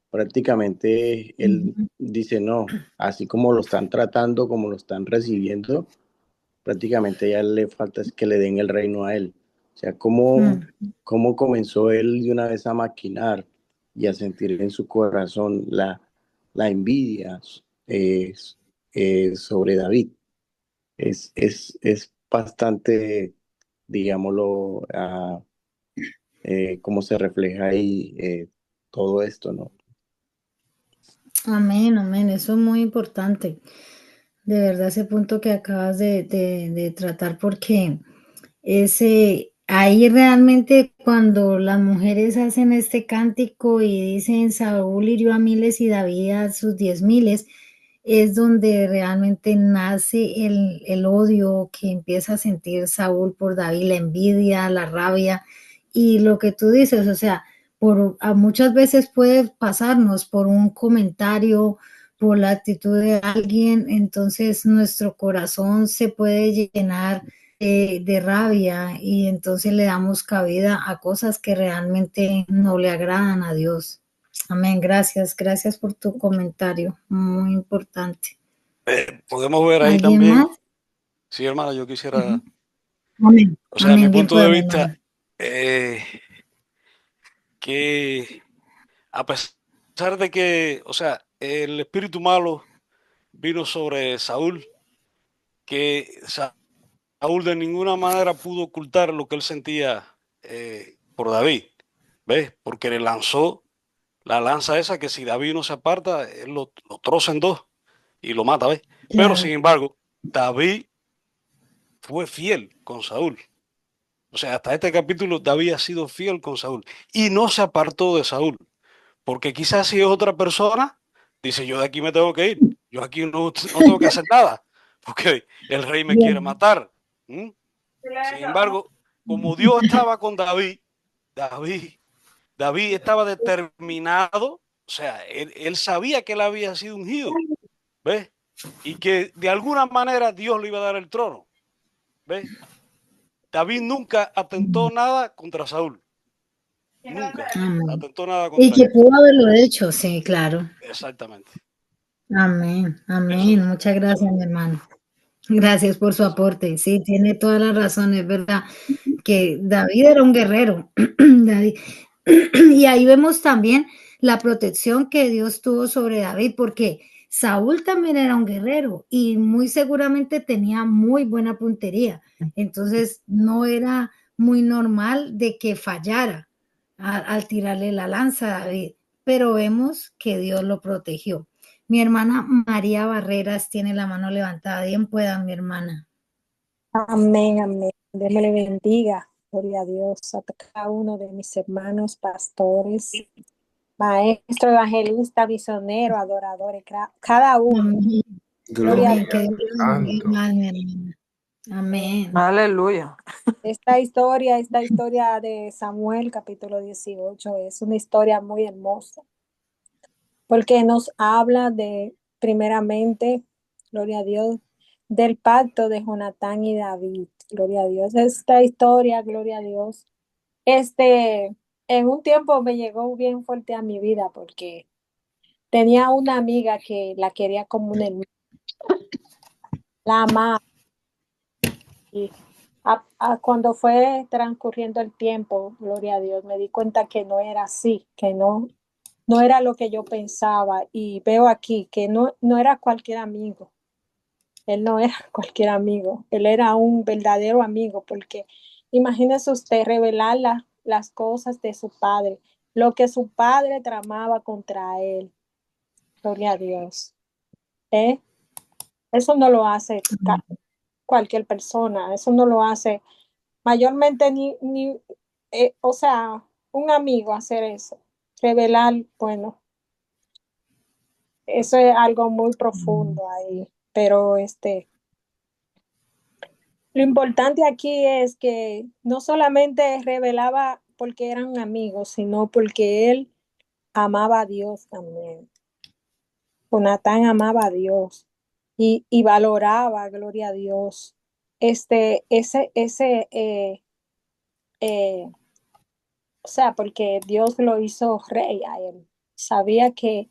prácticamente él dice, no, así como lo están tratando, como lo están recibiendo, prácticamente ya le falta es que le den el reino a él. O sea, cómo comenzó él de una vez a maquinar y a sentir en su corazón la envidia eh, sobre David. Es bastante, digámoslo, cómo se refleja ahí todo esto, ¿no? Amén, amén. Eso es muy importante. De verdad, ese punto que acabas de tratar, porque ahí realmente cuando las mujeres hacen este cántico y dicen Saúl hirió a miles y David a sus 10,000, es donde realmente nace el odio que empieza a sentir Saúl por David, la envidia, la rabia y lo que tú dices, o sea, muchas veces puede pasarnos por un comentario, por la actitud de alguien, entonces nuestro corazón se puede llenar de rabia y entonces le damos cabida a cosas que realmente no le agradan a Dios. Amén, gracias por tu comentario, muy importante. Podemos ver ahí ¿Alguien también. más? Sí, hermana, yo quisiera, Amén, o sea, mi amén, bien punto de pueda, mi vista, hermano. que a pesar de que, o sea, el espíritu malo vino sobre Saúl, que Saúl de ninguna manera pudo ocultar lo que él sentía por David, ¿ves? Porque le lanzó la lanza esa que si David no se aparta, él lo troza en dos y lo mata, ¿ves? Pero Claro. sin embargo, David fue fiel con Saúl. O sea, hasta este capítulo David ha sido fiel con Saúl y no se apartó de Saúl, porque quizás si es otra persona, dice yo de aquí me tengo que ir, yo aquí no tengo que hacer nada, porque el rey me quiere Bien. matar. ¿Mm? Sin embargo, como Dios estaba con David, David, David estaba determinado, o sea, él sabía que él había sido ungido, ¿ves? Y que de alguna manera Dios le iba a dar el trono, ¿ves? David nunca atentó nada contra Saúl, nunca Amén. atentó nada Y contra que él. pudo haberlo hecho, sí, claro. Exactamente. Amén, Eso, amén. Muchas gracias, mi hermano. Gracias por su eso. aporte. Sí, tiene toda la razón, es verdad que David era un guerrero. David. Y ahí vemos también la protección que Dios tuvo sobre David, porque Saúl también era un guerrero y muy seguramente tenía muy buena puntería. Entonces no era muy normal de que fallara al tirarle la lanza a David, pero vemos que Dios lo protegió. Mi hermana María Barreras tiene la mano levantada. Bien pueda, mi hermana. Amén, amén. Dios me le bendiga. Gloria a Dios a cada uno de mis hermanos, pastores, maestro, evangelista, misionero, adoradores, cada uno. Amén. Gloria a Amén. Dios. Que Dios los bendiga, Santo. hermano, mi hermana. Amén. Aleluya. Esta historia de Samuel, capítulo 18, es una historia muy hermosa, porque nos habla de, primeramente, gloria a Dios, del pacto de Jonatán y David. Gloria a Dios. Esta historia, gloria a Dios, en un tiempo me llegó bien fuerte a mi vida porque tenía una amiga que la quería como una hermana, la amaba. Y cuando fue transcurriendo el tiempo, gloria a Dios, me di cuenta que no era así, que no era lo que yo pensaba. Y veo aquí que no era cualquier amigo. Él no era cualquier amigo, él era un verdadero amigo, porque imagínese usted revelar las cosas de su padre, lo que su padre tramaba contra él. Gloria a Dios. ¿Eh? Eso no lo hace cualquier persona, eso no lo hace mayormente o sea, un amigo hacer eso, revelar, bueno, eso es algo muy profundo ahí, pero lo importante aquí es que no solamente revelaba porque eran amigos, sino porque él amaba a Dios también. Jonatán amaba a Dios y valoraba, gloria a Dios, eh, o sea, porque Dios lo hizo rey a él. Sabía que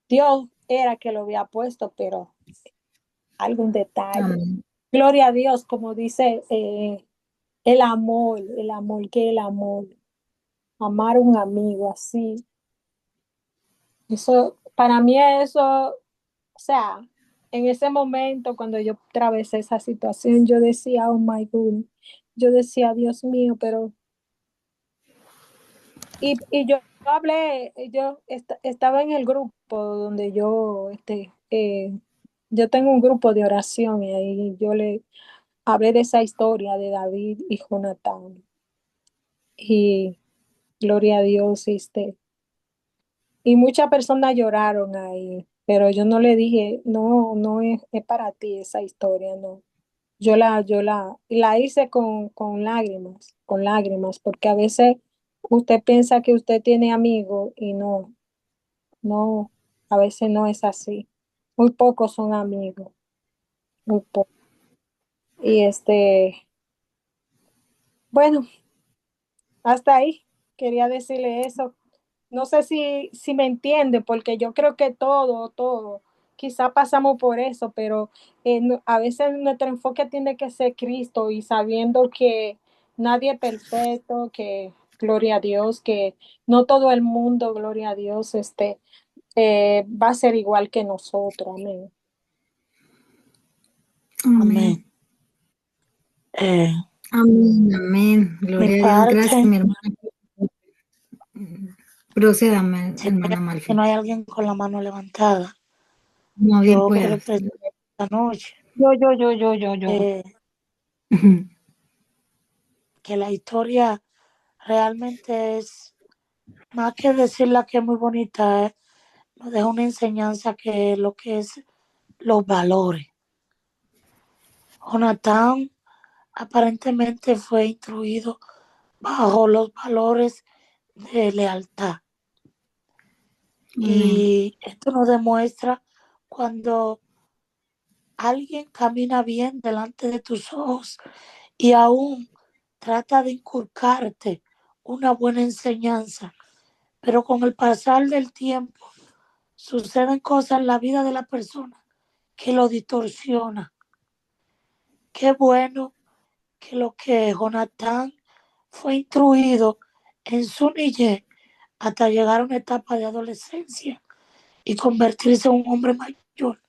Dios era que lo había puesto, pero algún detalle. Amén. Gloria a Dios, como dice que el amor, amar a un amigo así. Eso, para mí eso, o sea, en ese momento cuando yo atravesé esa situación, yo decía, oh my God, yo decía, Dios mío, pero, y yo hablé, estaba en el grupo donde yo tengo un grupo de oración y ahí yo le hablé de esa historia de David y Jonatán. Y gloria a Dios, y muchas personas lloraron ahí, pero yo no le dije, no, no es para ti esa historia, no. La hice con lágrimas, porque a veces usted piensa que usted tiene amigos y no, a veces no es así. Muy pocos son amigos, muy pocos. Y bueno, hasta ahí quería decirle eso. No sé si me entiende, porque yo creo que todo, quizá pasamos por eso, pero a veces nuestro enfoque tiene que ser Cristo y sabiendo que nadie es perfecto, que gloria a Dios, que no todo el mundo, gloria a Dios, va a ser igual que nosotros. Amén. Amén. Amén. Amén. Amén. Mi Gloria a Dios. Gracias, parte, mi hermana. Proceda, hermana si no Malfi. hay alguien con la mano levantada, No bien yo pueda. quiero expresar esta noche Yo. eh, que la historia realmente es, más que decirla que es muy bonita, nos deja una enseñanza que es lo que es los valores. Jonatán aparentemente fue instruido bajo los valores de lealtad. Amén. Y esto nos demuestra cuando alguien camina bien delante de tus ojos y aún trata de inculcarte una buena enseñanza, pero con el pasar del tiempo suceden cosas en la vida de la persona que lo distorsiona. Qué bueno que lo que Jonatán fue instruido en su niñez hasta llegar a una etapa de adolescencia y convertirse en un hombre mayor,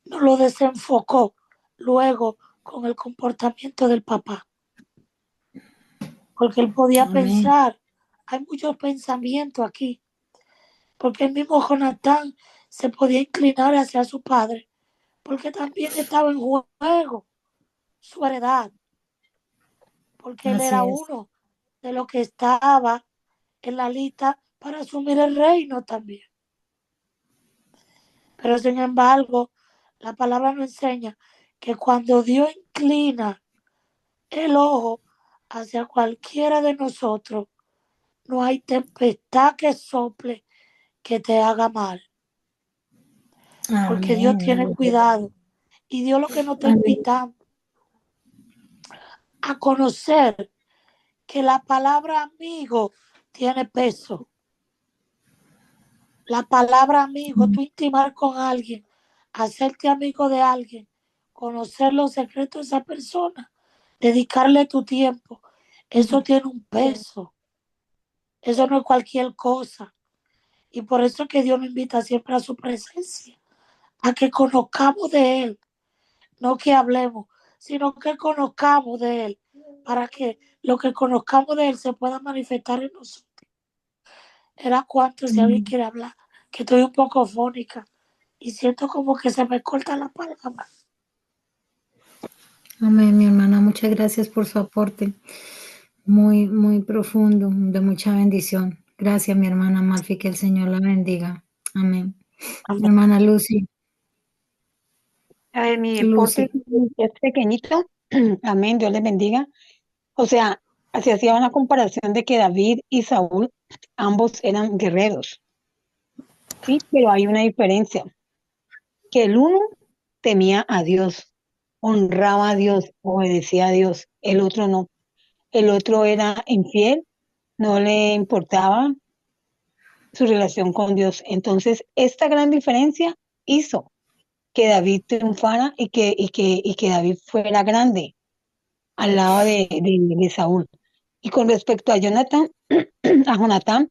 no lo desenfocó luego con el comportamiento del papá, porque él podía Amén. pensar, hay muchos pensamientos aquí, porque el mismo Jonatán se podía inclinar hacia su padre, porque también estaba en juego, su heredad, porque él Así era es. uno de los que estaba en la lista para asumir el reino también. Pero sin embargo, la palabra nos enseña que cuando Dios inclina el ojo hacia cualquiera de nosotros, no hay tempestad que sople que te haga mal, porque Dios tiene Amén. cuidado. Y Dios lo que nos está Amén. invitando a conocer que la palabra amigo tiene peso. La palabra amigo, tú intimar con alguien, hacerte amigo de alguien, conocer los secretos de esa persona, dedicarle tu tiempo, eso tiene un peso. Eso no es cualquier cosa. Y por eso es que Dios nos invita siempre a su presencia, a que conozcamos de Él, no que hablemos, sino que conozcamos de Él, para que lo que conozcamos de Él se pueda manifestar en nosotros. Era cuanto si alguien quiere hablar, que estoy un poco fónica y siento como que se me corta la palabra. Amén, mi hermana, muchas gracias por su aporte. Muy, muy profundo, de mucha bendición. Gracias, mi hermana Malfi, que el Señor la bendiga. Amén. Mi hermana Lucy. A ver, mi Lucy. aporte es pequeñito. Amén, Dios les bendiga. O sea, se hacía una comparación de que David y Saúl, ambos eran guerreros, ¿sí? Pero hay una diferencia, que el uno temía a Dios, honraba a Dios, obedecía a Dios, el otro no. El otro era infiel, no le importaba su relación con Dios. Entonces, esta gran diferencia hizo que David triunfara y que David fuera grande al lado de Saúl. Y con respecto a Jonathan, a Jonatán,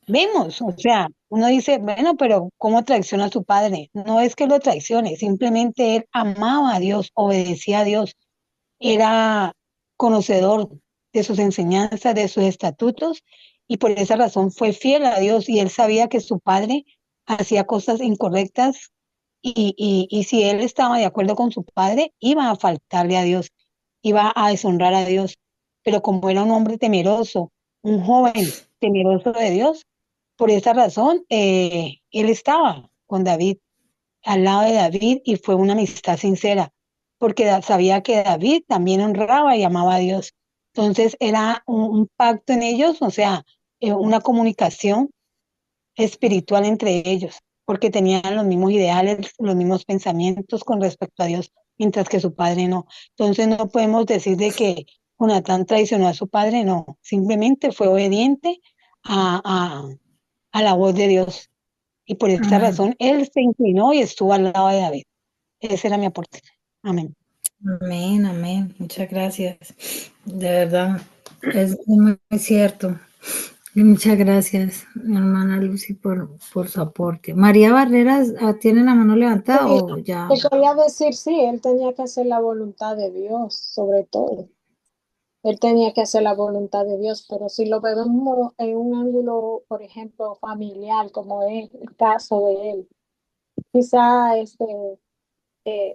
vemos, o sea, uno dice, bueno, pero ¿cómo traiciona a su padre? No es que lo traicione, simplemente él amaba a Dios, obedecía a Dios, era conocedor de sus enseñanzas, de sus estatutos, y por esa razón fue fiel a Dios y él sabía que su padre hacía cosas incorrectas y si él estaba de acuerdo con su padre, iba a faltarle a Dios, iba a deshonrar a Dios. Pero como era un hombre temeroso, un joven temeroso de Dios, por esa razón, él estaba con David, al lado de David, y fue una amistad sincera, porque sabía que David también honraba y amaba a Dios. Entonces era un pacto en ellos, o sea, una comunicación espiritual entre ellos, porque tenían los mismos ideales, los mismos pensamientos con respecto a Dios, mientras que su padre no. Entonces no podemos decir de que Jonatán traicionó a su padre, no, simplemente fue obediente a, a, a la voz de Dios. Y por esa Amén. razón él se inclinó y estuvo al lado de David. Ese era mi aporte. Amén. Amén, amén. Muchas gracias. De verdad, es muy cierto. Y muchas gracias, mi hermana Lucy, por su aporte. María Barreras, ¿tiene la mano levantada o ya? Te quería decir, sí, él tenía que hacer la voluntad de Dios, sobre todo. Él tenía que hacer la voluntad de Dios, pero si lo vemos en un ángulo, por ejemplo, familiar, como es el caso de él, quizá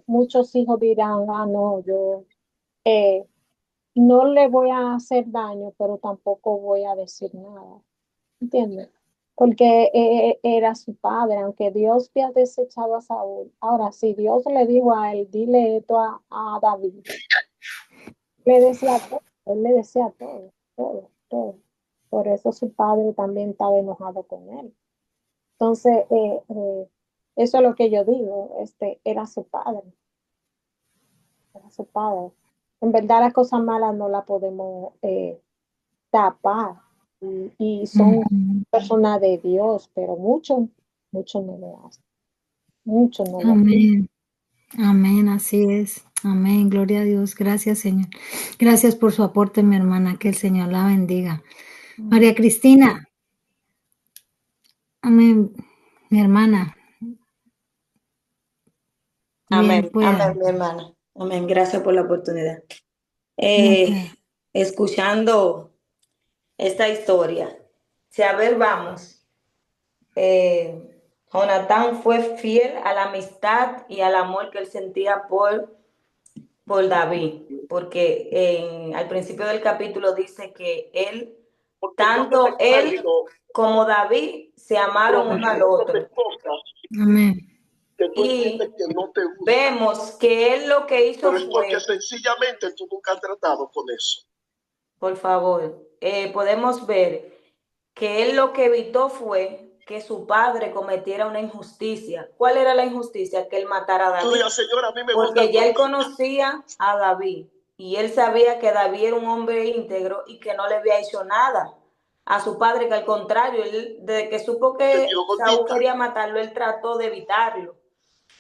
muchos hijos dirán, ah, no, yo eh, no le voy a hacer daño, pero tampoco voy a decir nada, ¿entiendes? Porque era su padre, aunque Dios había desechado a Saúl. Ahora, si Dios le dijo a él, dile esto a David, le decía todo, él le decía todo, todo, todo. Por eso su padre también estaba enojado con él. Entonces, eso es lo que yo digo, era su padre, era su padre. En verdad las cosas malas no las podemos tapar y son Ujú. personas de Dios, pero muchos no lo hacen, muchos no lo hacen. Amén, amén, así es. Amén, gloria a Dios. Gracias, Señor. Gracias por su aporte, mi hermana. Que el Señor la bendiga. María Cristina, amén, mi hermana. Bien Amén, pueda. amén, mi hermana. Amén, gracias por la oportunidad. Bien Eh, pueda. Escuchando esta historia, si a ver, vamos, Jonatán fue fiel a la amistad y al amor que él sentía por David, porque al principio del capítulo dice que él, tanto él como David, se amaron uno al otro. Amén. Y vemos que él lo que hizo fue, sencillamente tú nunca has tratado con eso. por favor, podemos ver que él lo que evitó fue que su padre cometiera una injusticia. ¿Cuál era la injusticia? Que él matara a David. Digas, Señor, a mí me porque ya él conocía a David y él sabía que David era un hombre íntegro y que no le había hecho nada a su padre, que al contrario, él, desde que supo que Saúl quería matarlo, él trató de evitarlo.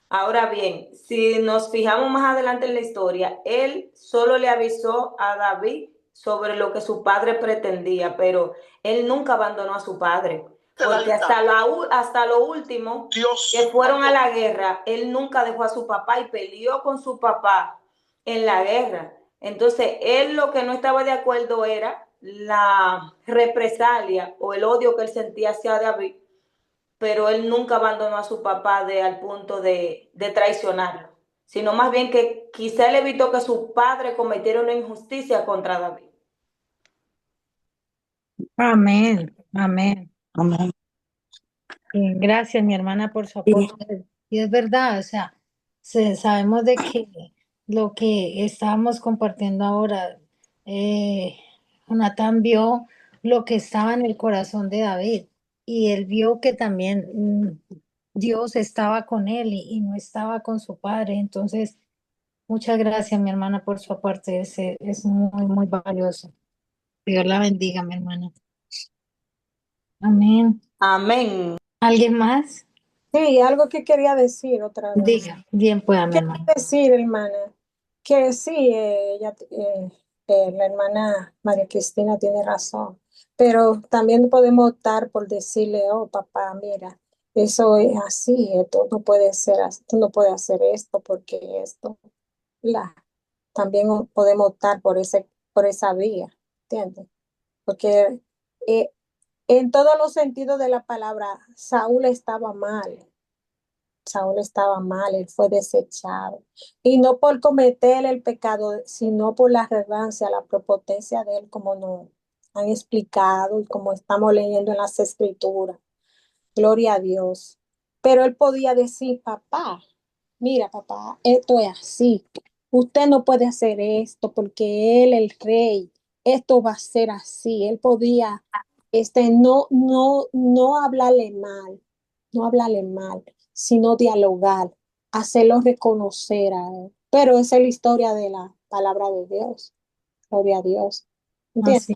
Ahora bien, si nos fijamos más adelante en la historia, él solo le avisó a David sobre lo que su padre pretendía, pero él nunca abandonó a su padre, porque hasta lo último que fueron a la guerra, él nunca dejó a su papá y peleó con su papá en la guerra. Entonces, él lo que no estaba de acuerdo era la represalia o el odio que él sentía hacia David, pero él nunca abandonó a su papá al punto de traicionarlo, sino más bien que quizá él evitó que su padre cometiera una injusticia contra David. Amén. Amén. Amén. Gracias, mi hermana, por su aporte. Y es verdad, o sea, sabemos de que lo que estábamos compartiendo ahora, Jonatán vio lo que estaba en el corazón de David y él vio que también Dios estaba con él y no estaba con su padre. Entonces, muchas gracias, mi hermana, por su aporte. Es muy, muy valioso. Dios la bendiga, mi hermana. Amén. Amén. ¿Alguien más? Sí, algo que quería decir otra vez. Diga, bien pueda, mi Quería hermana. decir, hermana, que sí, la hermana María Cristina tiene razón, pero también podemos optar por decirle, oh, papá, mira, eso es así, esto no puede ser así, tú no puedes hacer esto porque esto, la, también podemos optar por esa vía, ¿entiendes? Porque eh, en todos los sentidos de la palabra, Saúl estaba mal. Saúl estaba mal, él fue desechado. Y no por cometer el pecado, sino por la arrogancia, la prepotencia de él, como nos han explicado y como estamos leyendo en las escrituras. Gloria a Dios. Pero él podía decir, papá, mira, papá, esto es así. Usted no puede hacer esto porque él, el rey, esto va a ser así. Él podía, no hablarle mal, no hablarle mal, sino dialogar, hacerlo reconocer a él. Pero esa es la historia de la palabra de Dios. Gloria a Dios. ¿Entiendes? Así.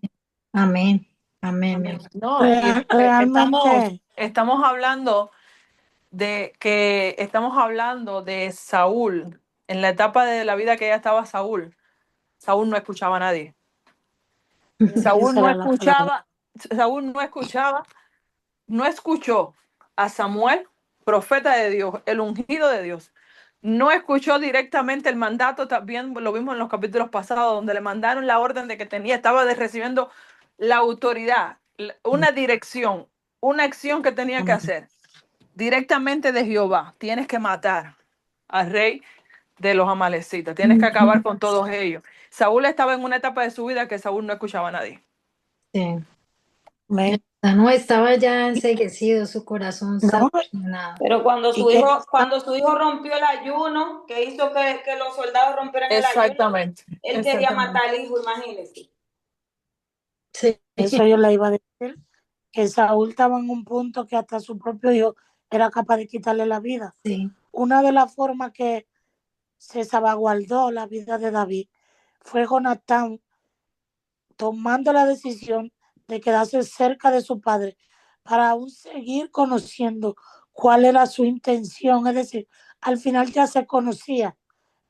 Amén. Amén, mi Amén. hermana. No, y Realmente, estamos hablando estamos hablando de Saúl, en la etapa de la vida que ya estaba Saúl. Saúl no escuchaba a nadie. Saúl esa no era la palabra. escuchaba, Saúl no escuchaba, no escuchó a Samuel, profeta de Dios, el ungido de Dios. No escuchó directamente el mandato, también lo vimos en los capítulos pasados, donde le mandaron la orden de que estaba recibiendo la autoridad, una dirección, una acción que tenía que Amén. hacer directamente de Jehová. Tienes que matar al rey de los amalecitas, tienes que acabar con todos ellos. Saúl estaba en una etapa de su vida que Saúl no escuchaba a nadie. Sí. Amén. No estaba ya enseguecido, su corazón estaba No, llenado. Pero cuando y su que hijo rompió el ayuno, que hizo que los soldados rompieran el ayuno, Exactamente. él quería matar al hijo, imagínense. Sí. eso yo le iba a decir, que Saúl estaba en un punto que hasta su propio hijo era capaz de quitarle la vida. Sí. Una de las formas que se salvaguardó la vida de David fue Jonatán tomando la decisión de quedarse cerca de su padre para aún seguir conociendo cuál era su intención. Es decir, al final ya se conocía,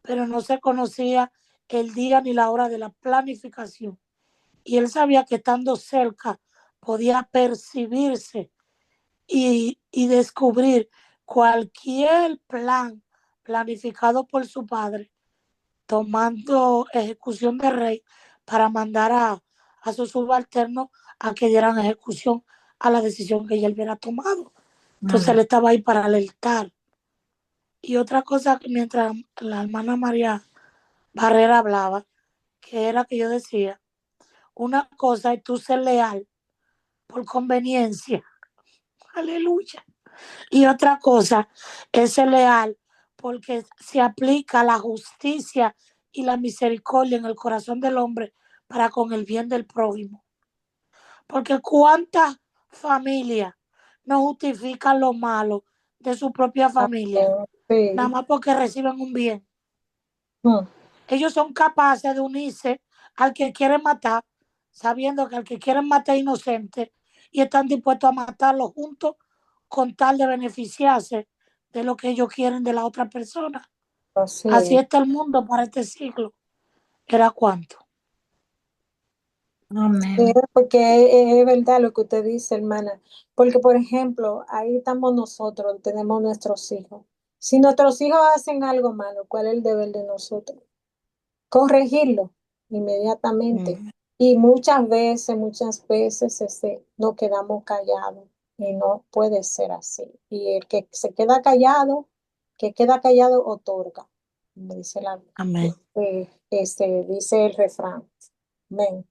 pero no se conocía el día ni la hora de la planificación. Y él sabía que estando cerca podía percibirse y descubrir cualquier plan planificado por su padre, tomando ejecución de rey para mandar a sus subalternos a que dieran ejecución a la decisión que él hubiera tomado. Entonces Amén. él estaba ahí para alertar. Y otra cosa, que mientras la hermana María Barrera hablaba, que era que yo decía, una cosa es tú ser leal por conveniencia, aleluya. Y otra cosa es ser leal porque se aplica la justicia y la misericordia en el corazón del hombre para con el bien del prójimo. Porque cuántas familias no justifican lo malo de su propia familia, nada Sí. más porque reciben un bien. Mm. Ellos son capaces de unirse al que quieren matar, sabiendo que al que quieren matar es inocente, y están dispuestos a matarlo juntos con tal de beneficiarse de lo que ellos quieren de la otra persona. Así Así es. está el mundo para este siglo. ¿Era cuánto? Amén. Porque es verdad lo que usted dice, hermana. Porque, por ejemplo, ahí estamos nosotros, tenemos nuestros hijos. Si nuestros hijos hacen algo malo, ¿cuál es el deber de nosotros? Corregirlo inmediatamente. Mm. Y muchas veces nos quedamos callados y no puede ser así. Y el que se queda callado, que queda callado, otorga. Me dice Amén. dice el refrán. Amén.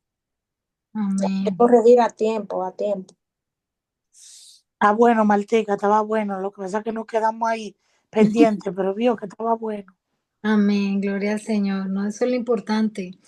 Hay que Amén. corregir a tiempo, a tiempo. Ah, bueno, Martica, estaba bueno. Lo que pasa es que nos quedamos ahí pendientes, pero vio que estaba bueno. Amén. Gloria al Señor. No, eso es lo importante.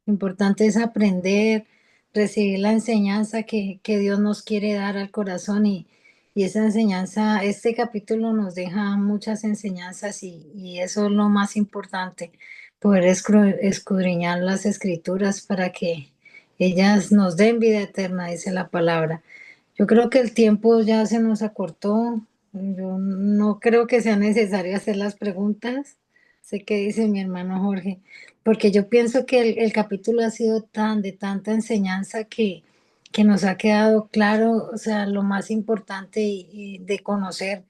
Lo importante es aprender, recibir la enseñanza que Dios nos quiere dar al corazón y esa enseñanza, este capítulo nos deja muchas enseñanzas y eso es lo más importante, poder escudriñar las escrituras para que ellas nos den vida eterna, dice la palabra. Yo creo que el tiempo ya se nos acortó. Yo no creo que sea necesario hacer las preguntas. Sé que dice mi hermano Jorge, porque yo pienso que el capítulo ha sido tan de tanta enseñanza que nos ha quedado claro, o sea, lo más importante y de conocer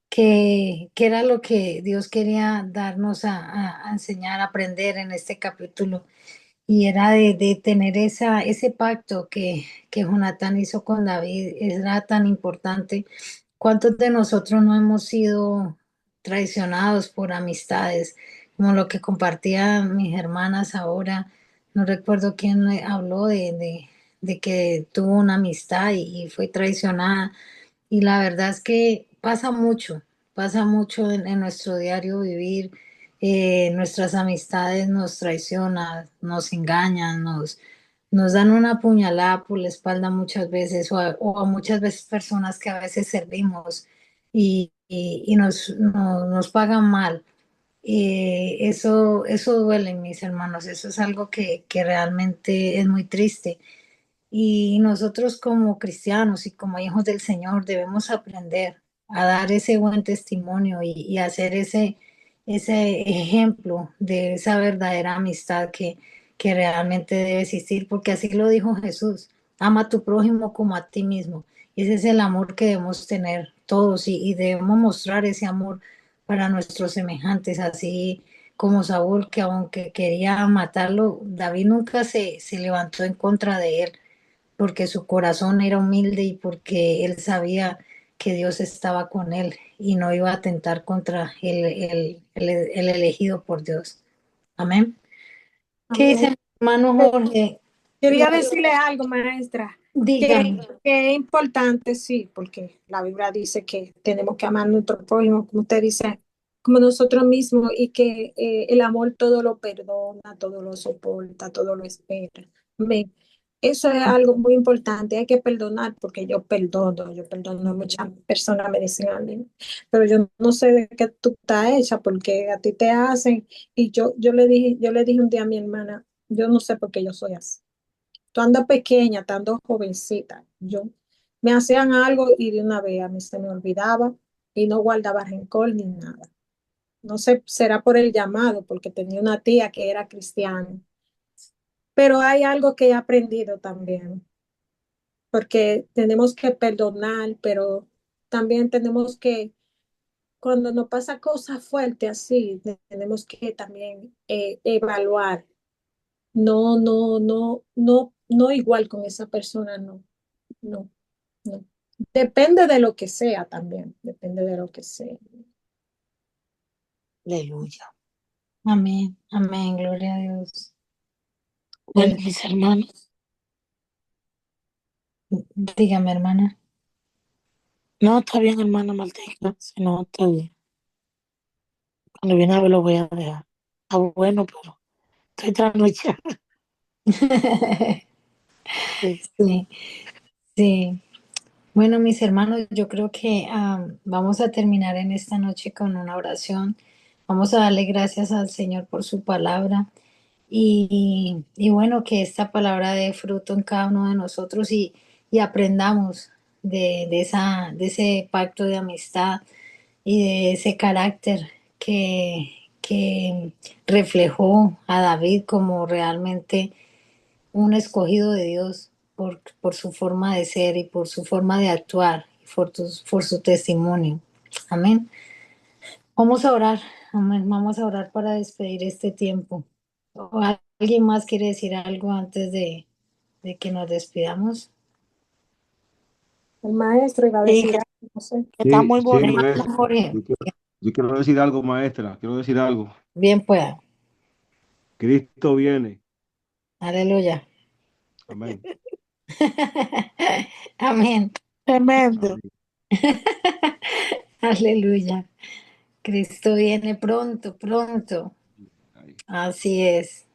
que era lo que Dios quería darnos a enseñar, a aprender en este capítulo. Y era de tener ese pacto que Jonatán hizo con David, era tan importante. ¿Cuántos de nosotros no hemos sido traicionados por amistades? Como lo que compartían mis hermanas ahora. No recuerdo quién me habló de que tuvo una amistad y fue traicionada. Y la verdad es que pasa mucho en nuestro diario vivir. Nuestras amistades nos traicionan, nos engañan, nos dan una puñalada por la espalda muchas veces o a muchas veces personas que a veces servimos y nos pagan mal. Eso duele, mis hermanos, eso es algo que realmente es muy triste. Y nosotros como cristianos y como hijos del Señor debemos aprender a dar ese buen testimonio y hacer ese ejemplo de esa verdadera amistad que realmente debe existir, porque así lo dijo Jesús, ama a tu prójimo como a ti mismo. Ese es el amor que debemos tener todos y debemos mostrar ese amor para nuestros semejantes, así como Saúl, que aunque quería matarlo, David nunca se levantó en contra de él porque su corazón era humilde y porque él sabía que Dios estaba con él y no iba a atentar contra el elegido por Dios. Amén. ¿Qué Amén. dice mi hermano Jorge? Quería decirle algo, maestra, Dígame. que es importante, sí, porque la Biblia dice que tenemos que amar a nuestro prójimo, como usted dice, como nosotros mismos, y que el amor todo lo perdona, todo lo soporta, todo lo espera. Amén. Eso es algo muy importante, hay que perdonar, porque yo perdono a muchas personas, me dicen a mí, pero yo no sé de qué tú estás hecha, porque a ti te hacen, y yo le dije un día a mi hermana, yo no sé por qué yo soy así. Tú andas pequeña, estando jovencita. Yo me hacían algo y de una vez a mí se me olvidaba y no guardaba rencor ni nada. No sé, será por el llamado, porque tenía una tía que era cristiana. Pero hay algo que he aprendido también, porque tenemos que perdonar, pero también tenemos que, cuando nos pasa cosas fuertes así, tenemos que también evaluar. No, no, no, no, no igual con esa persona, no, no, no. Depende de lo que sea también, depende de lo que sea. Aleluya. Amén, amén, gloria a Dios. Bueno, mis hermanos, Dígame, hermana. no está bien, hermana Martica, si no está bien. Cuando viene a ver lo voy a dejar. Está bueno, pero estoy trasnochada. Sí. Sí, sí. Bueno, mis hermanos, yo creo que vamos a terminar en esta noche con una oración. Vamos a darle gracias al Señor por su palabra y bueno, que esta palabra dé fruto en cada uno de nosotros y aprendamos de ese pacto de amistad y de ese carácter que reflejó a David como realmente un escogido de Dios por su forma de ser y por su forma de actuar, por su testimonio. Amén. Vamos a orar, amén. Vamos a orar para despedir este tiempo. ¿O alguien más quiere decir algo antes de que nos despidamos? El maestro iba a Sí, decir que algo, no sé. está Sí, muy sí, bonito. maestra. Jorge, Yo quiero decir algo, maestra. Quiero decir algo. bien pueda. Cristo viene. Aleluya. Amén. Amén. Tremendo. Amén. Aleluya. Cristo viene pronto, pronto. Ahí. Así es.